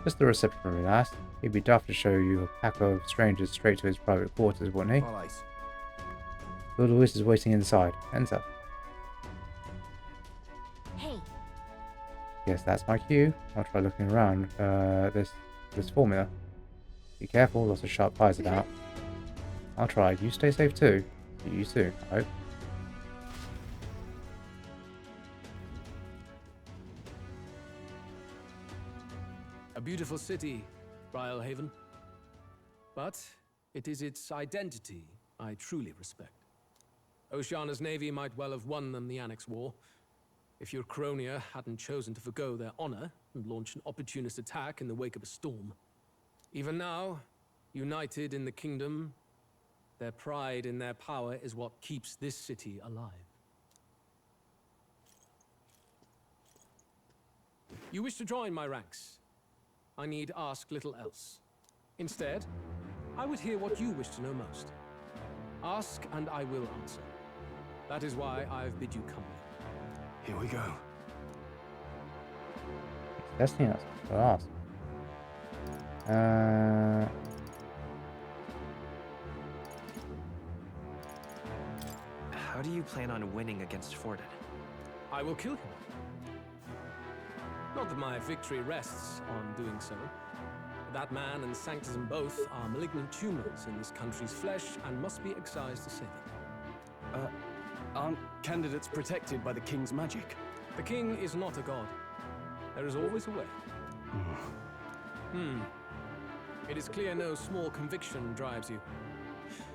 Just the reception room, last. He'd be daft to show you a pack of strangers straight to his private quarters, wouldn't he? All right. Lord Louis is waiting inside. Enter. Hey. Yes, that's my cue. I'll try looking around this formula. Be careful, lots of sharp eyes about. I'll try. You stay safe too. See you soon, I hope. A beautiful city, Brilehaven. But it is its identity I truly respect. Oceana's navy might well have won them the Annex War, if your Cronia hadn't chosen to forgo their honor and launch an opportunist attack in the wake of a storm. Even now, united in the kingdom, their pride in their power is what keeps this city alive. You wish to join my ranks. I need ask little else. Instead, I would hear what you wish to know most. Ask and I will answer. That is why I've bid you come. Here we go. It's testing us. I'll ask. How do you plan on winning against Forden? I will kill him. Not that my victory rests on doing so. That man and Sanctism both are malignant tumors in this country's flesh and must be excised to save it. Aren't candidates protected by the king's magic? The king is not a god. There is always a way. It is clear no small conviction drives you.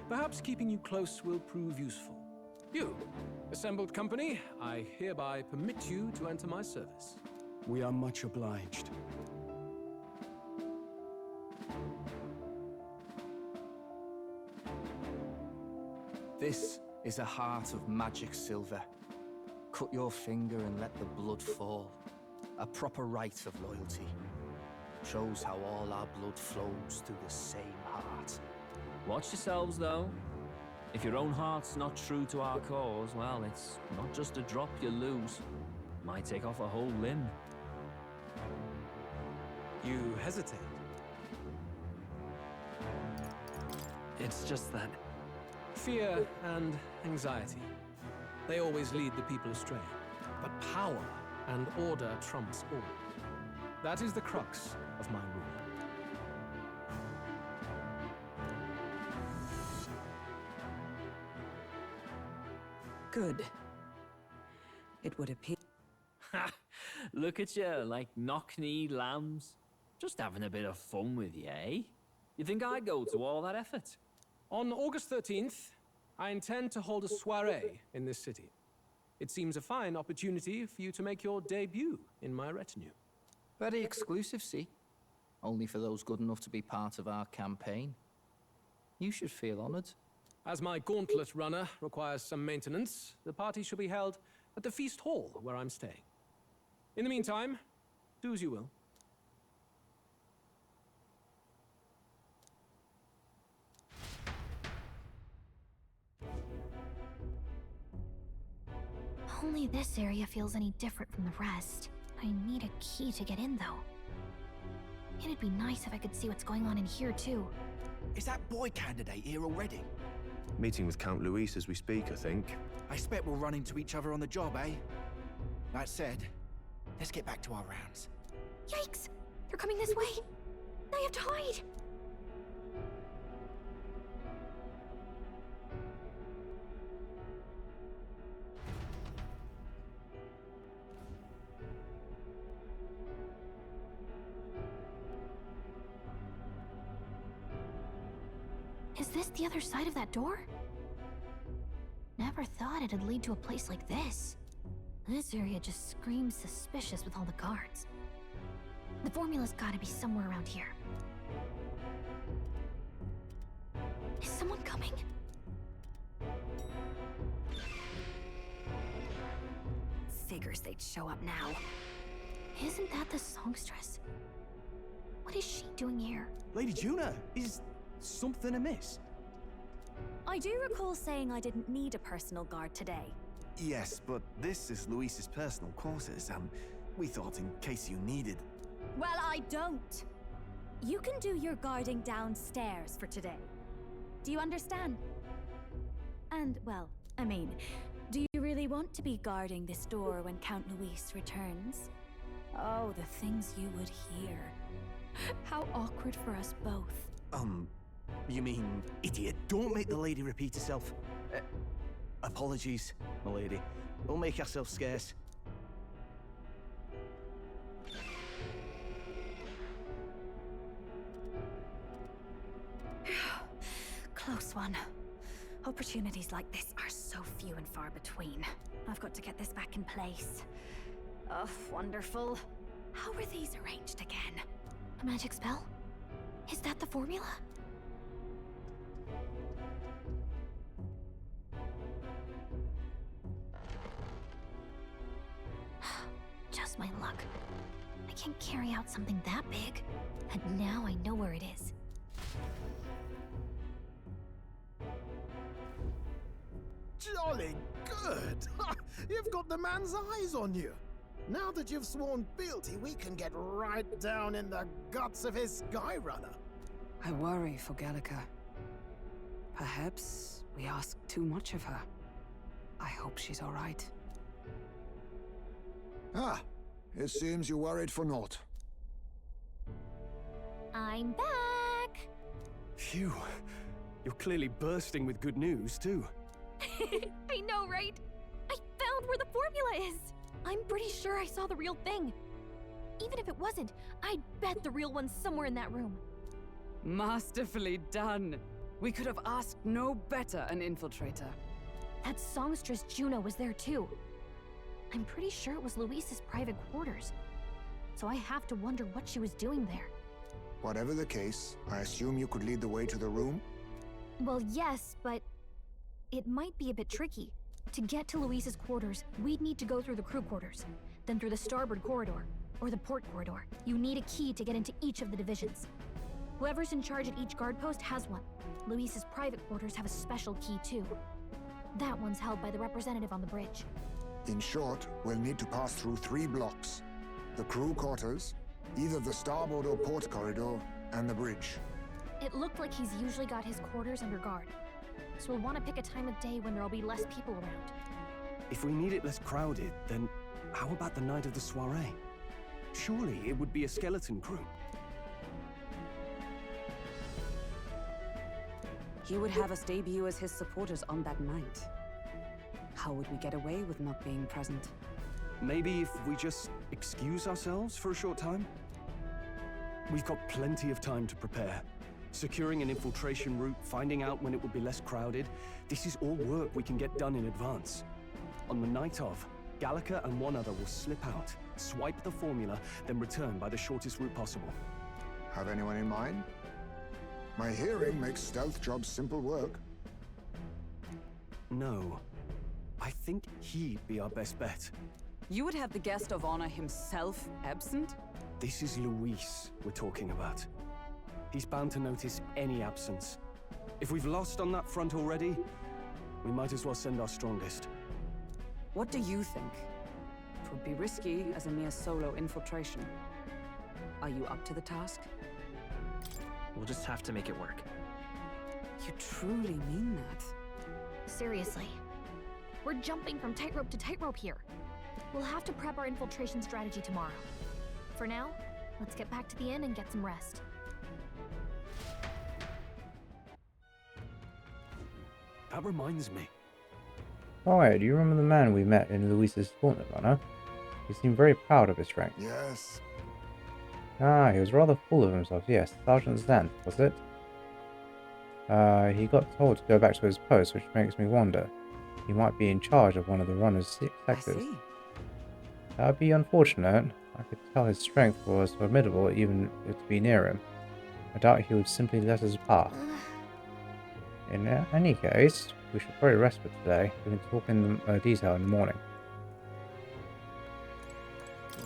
Perhaps keeping you close will prove useful. You, assembled company, I hereby permit you to enter my service. We are much obliged. This is a heart of magic silver. Cut your finger and let the blood fall. A proper rite of loyalty. Shows how all our blood flows through the same heart. Watch yourselves, though. If your own heart's not true to our cause, well, it's not just a drop you lose. Might take off a whole limb. You hesitate. It's just that... Fear and anxiety. They always lead the people astray. But power and order trumps all. That is the crux of my rule. Good. It would appear... Ha! Look at you, like knock-kneed lambs. Just having a bit of fun with you, eh? You think I'd go to all that effort? On August 13th, I intend to hold a soiree in this city. It seems a fine opportunity for you to make your debut in my retinue. Very exclusive, see? Only for those good enough to be part of our campaign. You should feel honored. As my gauntlet runner requires some maintenance, the party shall be held at the feast hall where I'm staying. In the meantime, do as you will. Only this area feels any different from the rest. I need a key to get in, though. It'd be nice if I could see what's going on in here, too. Is that boy candidate here already? Meeting with Count Luis as we speak, I think. I expect we'll run into each other on the job, eh? That said, let's get back to our rounds. Yikes! They're coming this way! I have to hide! Is this the other side of that door? Never thought it'd lead to a place like this. This area just screams suspicious with all the guards. The formula's gotta be somewhere around here. Is someone coming? Figures they'd show up now. Isn't that the songstress? What is she doing here? Lady Juna, is something amiss? I do recall saying I didn't need a personal guard today. Yes, but this is Luis's personal quarters, and we thought in case you needed... Well, I don't. You can do your guarding downstairs for today. Do you understand? And, well, I mean, do you really want to be guarding this door when Count Luis returns? Oh, the things you would hear. How awkward for us both. You mean, idiot, don't make the lady repeat herself. Apologies, my lady. We'll make ourselves scarce. Close one. Opportunities like this are so few and far between. I've got to get this back in place. Oh, wonderful. How were these arranged again? A magic spell? Is that the formula? Just my luck. I can't carry out something that big. And now I know where it is. Jolly good! You've got the man's eyes on you. Now that you've sworn fealty, we can get right down in the guts of his Skyrunner. I worry for Gallica. Perhaps we ask too much of her. I hope she's all right. Ah, it seems you worried for naught. I'm back! Phew. You're clearly bursting with good news, too. I know, right? I found where the formula is! I'm pretty sure I saw the real thing. Even if it wasn't, I'd bet the real one's somewhere in that room. Masterfully done. We could have asked no better an infiltrator. That songstress Juno was there too. I'm pretty sure it was Luis's private quarters. So I have to wonder what she was doing there. Whatever the case, I assume you could lead the way to the room? Well, yes, but it might be a bit tricky. To get to Luis's quarters, we'd need to go through the crew quarters, then through the starboard corridor, or the port corridor. You need a key to get into each of the divisions. Whoever's in charge at each guard post has one. Luis's private quarters have a special key too. That one's held by the representative on the bridge. In short, we'll need to pass through 3 blocks. The crew quarters, either the starboard or port corridor, and the bridge. It looked like he's usually got his quarters under guard. So we'll want to pick a time of day when there'll be less people around. If we need it less crowded, then how about the night of the soiree? Surely it would be a skeleton crew. He would have us debut as his supporters on that night. How would we get away with not being present? Maybe if we just excuse ourselves for a short time? We've got plenty of time to prepare. Securing an infiltration route, finding out when it would be less crowded, this is all work we can get done in advance. On the night of, Gallica and one other will slip out, swipe the formula, then return by the shortest route possible. Have anyone in mind? My hearing makes stealth jobs simple work. No. I think he'd be our best bet. You would have the guest of honor himself absent? This is Luis we're talking about. He's bound to notice any absence. If we've lost on that front already, we might as well send our strongest. What do you think? It would be risky as a mere solo infiltration. Are you up to the task? We'll just have to make it work. You truly mean that? Seriously. We're jumping from tightrope to tightrope here. We'll have to prep our infiltration strategy tomorrow. For now, let's get back to the inn and get some rest. That reminds me. Oh wait, do you remember the man we met in Luis's Tornament runner? He seemed very proud of his strength. Yes. Ah, he was rather full of himself, yes. Sergeant Zant, was it? He got told to go back to his post, which makes me wonder. He might be in charge of one of the runner's 6 sectors. That would be unfortunate. I could tell his strength was formidable even to be near him. I doubt he would simply let us pass. In any case, we should probably rest for today. We can talk in detail in the morning.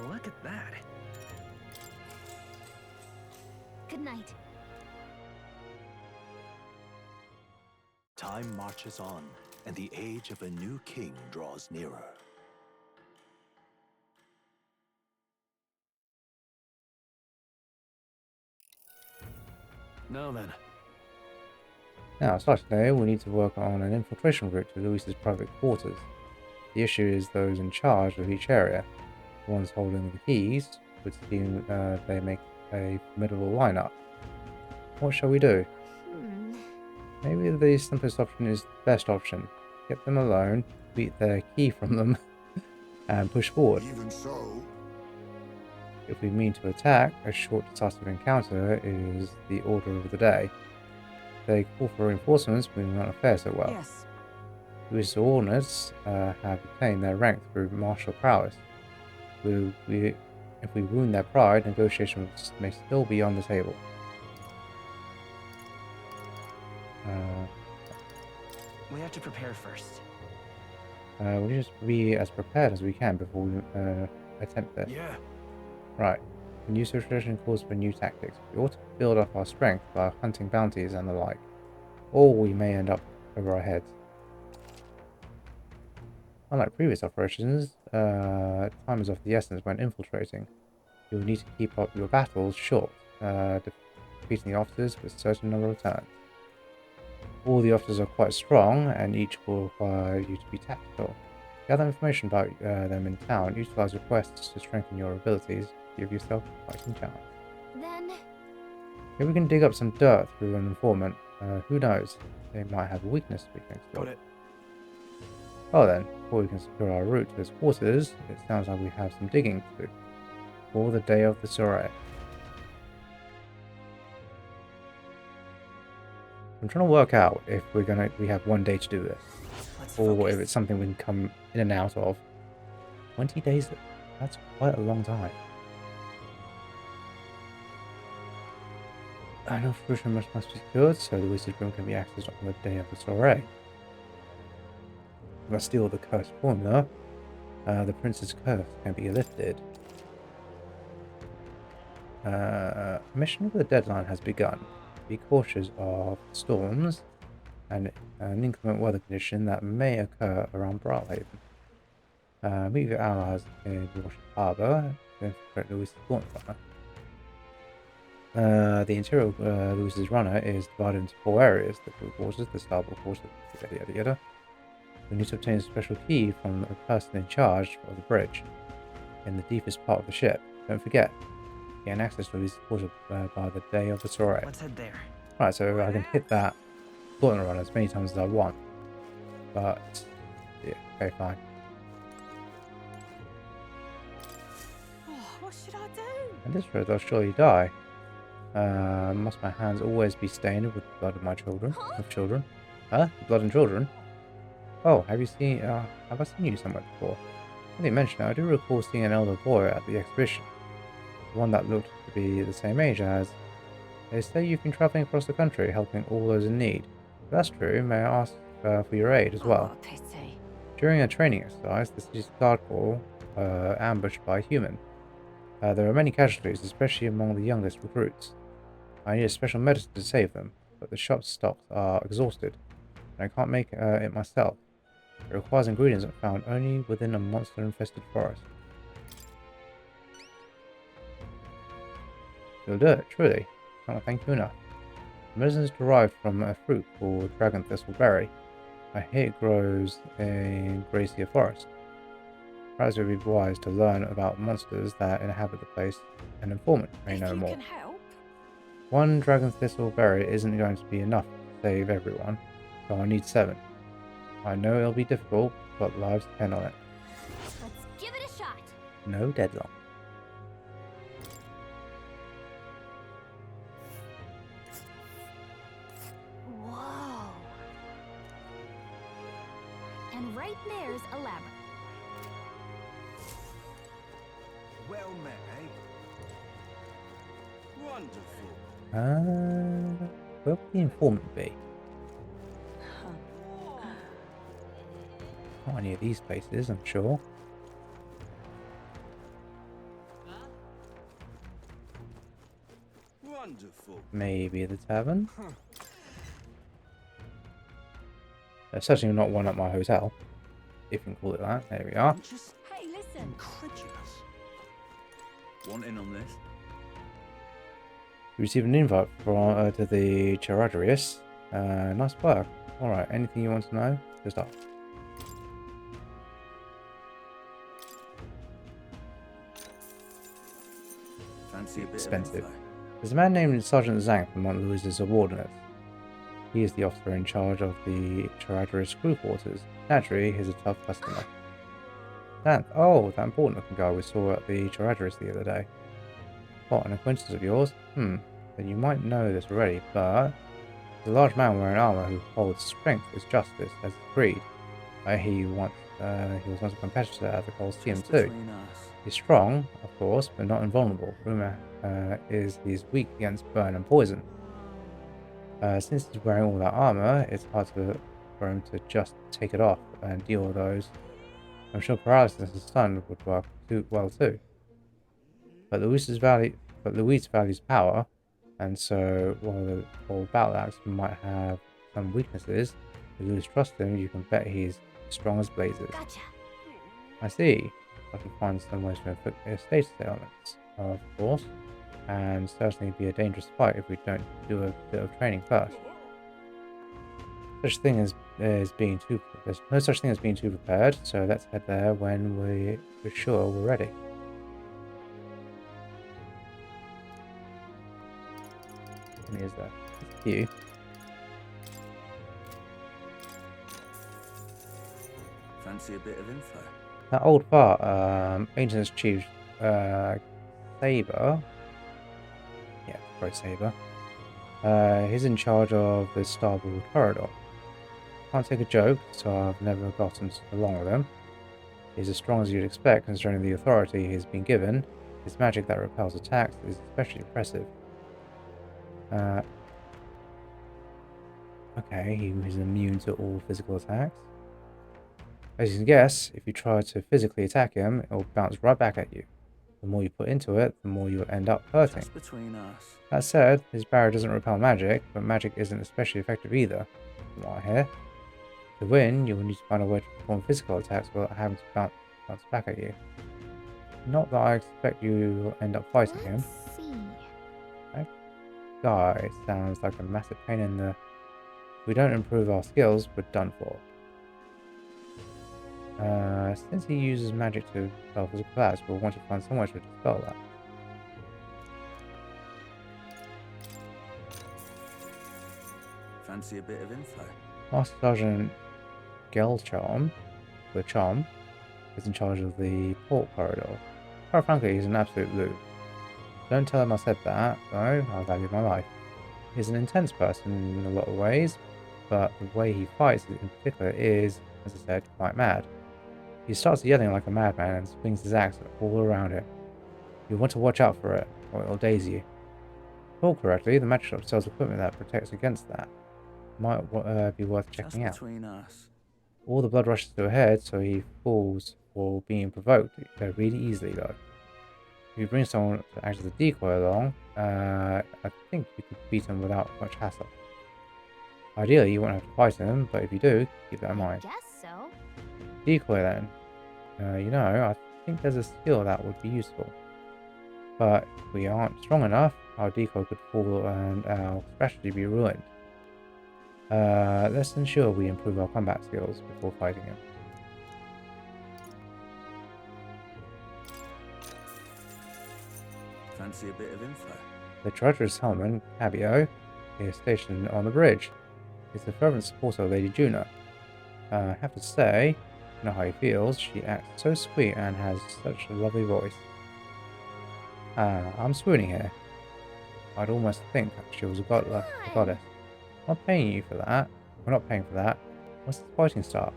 Look at that. Good night. Time marches on, and the age of a new king draws nearer. Now then. Now, starting today, we need to work on an infiltration route to Luis's private quarters. The issue is those in charge of each area. The ones holding the keys would seem they make a formidable lineup. What shall we do? Maybe the simplest option is the best option. Get them alone, beat their key from them, and push forward. Even so, if we mean to attack, a short decisive encounter is the order of the day. If they call for reinforcements, we will not fare so well. Yes. Luis's subordinates have obtained their rank through martial prowess. If we wound their pride, negotiations may still be on the table. We have to prepare first. We'll just be as prepared as we can before we attempt this. Yeah. Right. A new situation calls for new tactics. We ought to build up our strength by hunting bounties and the like. Or we may end up over our heads. Unlike previous operations, time is of the essence when infiltrating. You'll need to keep up your battles short, defeating the officers with a certain number of turns. All the officers are quite strong, and each will require you to be tactical. Gather information about them in town, utilize requests to strengthen your abilities, give yourself a fighting chance. Then... Maybe we can dig up some dirt through an informant. Who knows? They might have a weakness we can explore. Got it. Oh then, before we can secure our route to his quarters, it sounds like we have some digging to do for the day of the soiree. I'm trying to work out if we have one day to do this, or if it's something we can come in and out of. 20 days, that's quite a long time. I know fruition must be secured, so the wizard room can be accessed on the day of the soiree. If I steal the cursed formula, the prince's curse can be lifted. Mission for the deadline has begun. Be cautious of storms and an inclement weather condition that may occur around Brilehaven. Meet your allies in Washington Harbour to infiltrate Louis's Gauntlet. The interior of Louis's runner is divided into 4 areas: the crew quarters, the starboard quarters, yada yada yada. We need to obtain a special key from the person in charge of the bridge in the deepest part of the ship. Don't forget, gain access to Louis's quarter by the day of the soiree. Let's head there. Right, so I can hit that gauntlet run as many times as I want. But, yeah, okay, fine. What should I do? And this road I'll surely die. Must my hands always be stained with the blood of my children? Of children? Huh? Blood and children? Oh, have I seen you somewhere before? When you mention it, I do recall seeing an elder boy at the exhibition. One that looked to be the same age as... They say you've been travelling across the country, helping all those in need. If that's true, may I ask for your aid as well? Oh, pity. During a training exercise, the city's guard corps ambushed by a human. There are many casualties, especially among the youngest recruits. I need a special medicine to save them, but the shop's stocks are exhausted, and I can't make it myself. It requires ingredients found only within a monster-infested forest. You'll do it, truly. Can't thank you enough. The medicine is derived from a fruit called dragon thistle berry. I hear it grows in Gracia Forest. Perhaps it would be wise to learn about monsters that inhabit the place. An informant may know more. Can help. One dragon thistle berry isn't going to be enough to save everyone, so I need 7. I know it'll be difficult, but lives depend on it. Let's give it a shot. No deadlock. Whoa. And right there's a labyrinth. Well met, eh? Wonderful. Where would the informant be? Not any of these places, I'm sure. Wonderful. Maybe the tavern? Certainly not one at my hotel, if you can call it that. There we are. Hey, listen. Incredulous. Want in on this? You received an invite from, to the Charadrius. Nice work. Alright, anything you want to know? Just ask. Fancy a bit Expensive. of info? There's a man named Sergeant Zank among Louis's subordinates. He is the officer in charge of the Charadrius crew quarters. Naturally, he's a tough customer. That important looking guy we saw at the Charadrius the other day. What, an acquaintance of yours? Then you might know this already, but he's a large man wearing armor who holds strength as justice as his creed. I hear he was once a competitor at the Colosseum too. He's strong, of course, but not invulnerable. Rumor is he's weak against burn and poison. Since he's wearing all that armor, it's hard for him to just take it off and deal with those. I'm sure paralysis and stun would work well too. But Luis values power, and so while the old battle axe might have some weaknesses, if Luis trusts him, you can bet he's strong as blazes. Gotcha. I see. I can find some ways to inflict status ailments, of course, and certainly be a dangerous fight if we don't do a bit of training first. There's no such thing as being too prepared, so let's head there when we're sure we're ready. How many is there? It's a few. Fancy a bit of info? That old fart, Maintenance Chief, Saber. Yeah, probably Saber. He's in charge of the starboard corridor. Can't take a joke, so I've never gotten along with him. He's as strong as you'd expect, considering the authority he's been given. His magic that repels attacks is especially impressive. Okay, he is immune to all physical attacks. As you can guess, if you try to physically attack him, it will bounce right back at you. The more you put into it, the more you'll end up hurting. Just between us. That said, his barrier doesn't repel magic, but magic isn't especially effective either, from what I hear. To win, you will need to find a way to perform physical attacks without having to bounce back at you. Not that I expect you will end up fighting him. Let's see. That guy sounds like a massive pain in the... If we don't improve our skills, we're done for. Since he uses magic to dispel physical attacks, we'll want to find somewhere to dispel that. Fancy a bit of info? Master Sergeant Gelcharm, the Charm, is in charge of the port corridor. Quite frankly, he's an absolute loot. Don't tell him I said that, though. I value my life. He's an intense person in a lot of ways, but the way he fights in particular is, as I said, quite mad. He starts yelling like a madman and swings his axe all around him. You'll want to watch out for it, or it'll daze you. If I recall correctly, the magic shop sells equipment that protects against that. Might be worth checking out. Between us. All the blood rushes to her head, so he falls for being provoked really easily, though. If you bring someone to act as a decoy along, I think you could beat him without much hassle. Ideally, you won't have to fight him, but if you do, keep that in mind. Guess so. Decoy, then. You know, I think there's a skill that would be useful. But if we aren't strong enough, our decoy could fall and our strategy be ruined. Let's ensure we improve our combat skills before fighting him. Fancy a bit of info? The treacherous Hellman, Cabio, is stationed on the bridge. He's a fervent supporter of Lady Juna. I have to say, I know how he feels. She acts so sweet and has such a lovely voice. I'm swooning here. I'd almost think she was a goddess. I'm not paying you for that. We're not paying for that. What's the fighting start?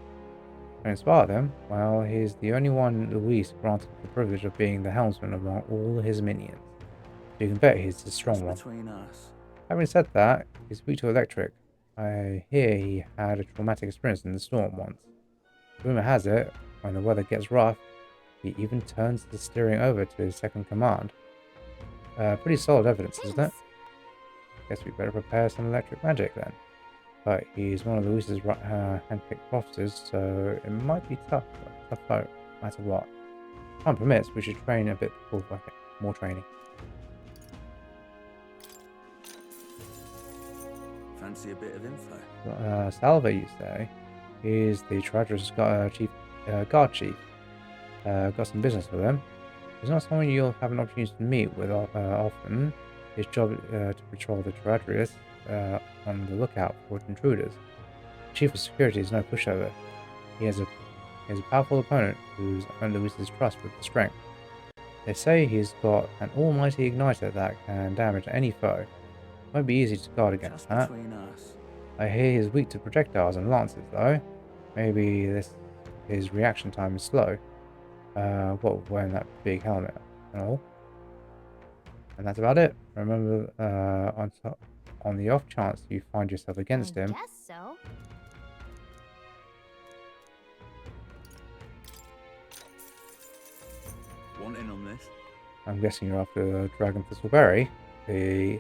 To inspire them, well, he's the only one Luis granted the privilege of being the helmsman among all his minions. So you can bet he's the strong one. Between us. Having said that, he's weak to electric. I hear he had a traumatic experience in the storm once. Rumor has it, when the weather gets rough, he even turns the steering over to his second command. Pretty solid evidence, isn't it? Guess we better prepare some electric magic then. But he's one of Luis's hand-picked officers, so it might be tough no matter what. Time permits, we should train a bit before more training. Fancy a bit of info? Salva, you say, is the treacherous guard chief. Got some business with him. He's not someone you'll have an opportunity to meet with often. His job to patrol the treacherous on the lookout for intruders. The chief of security is no pushover. He has a powerful opponent who's earned Luis's trust with strength. They say he's got an almighty igniter that can damage any foe. Won't be easy to guard against that. I hear he's weak to projectiles and lances, though. Maybe his reaction time is slow. What with wearing that big helmet and all. And that's about it. Remember, on the off chance you find yourself against him. Guess so. Want in on this? I'm guessing you're after Dragon Thistleberry, the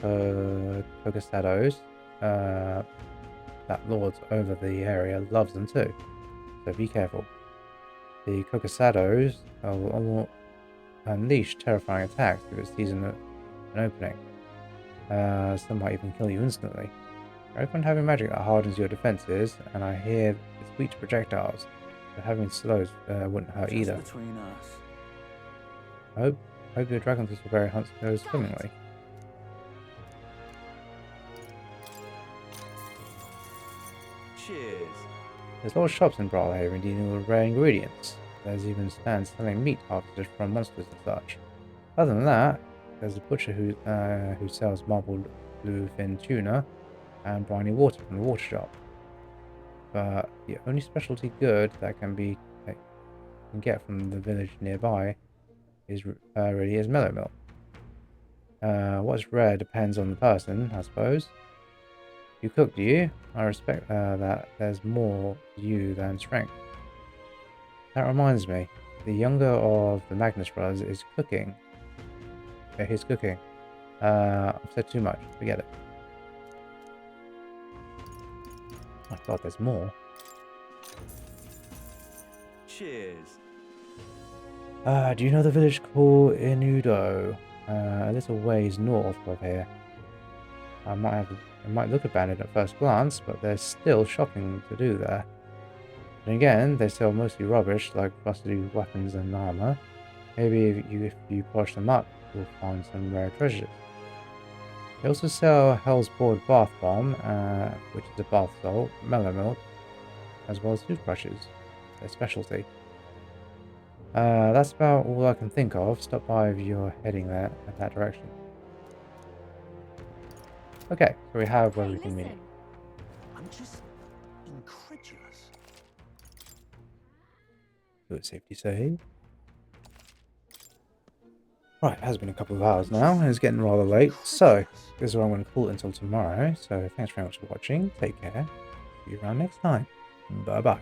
Cogasados, that lords over the area loves them too. So be careful. The Cogasados will unleash terrifying attacks if it sees an opening. Some might even kill you instantly. You're open to having magic that hardens your defenses, and I hear it's weak to projectiles, but having slows wouldn't hurt either. Between us. Hope your Dragon Thistleberry hunt goes swimmingly. Cheers. There's a lot of shops in Brilehaven dealing with rare ingredients. There's even stands selling meat harvested from monsters and such. Other than that, there's a butcher who sells marbled bluefin tuna and briny water from the water shop. But the only specialty good that can get from the village nearby really is mellow milk. What's rare depends on the person, I suppose. You cook, do you? I respect that there's more to you than strength. That reminds me, the younger of the Magnus brothers is cooking. Yeah, he's cooking. I've said too much. Forget it. I thought there's more. Cheers. Do you know the village called Inudo? A little ways north of here. It might look abandoned at first glance, but there's still shopping to do there. And again, they sell mostly rubbish like rusty weapons and armor. Maybe if you polish them up, you'll find some rare treasures. They also sell Hell's Board Bath Bomb, which is a bath salt, mellow milk, as well as toothbrushes, their specialty. That's about all I can think of. Stop by if you're heading there at that direction. Okay, so we have everything we need. I'm just incredulous. Good safety save. Right, it has been a couple of hours now, and it's getting rather late, so this is where I'm going to call it until tomorrow. So thanks very much for watching, take care, see you around next time, bye bye.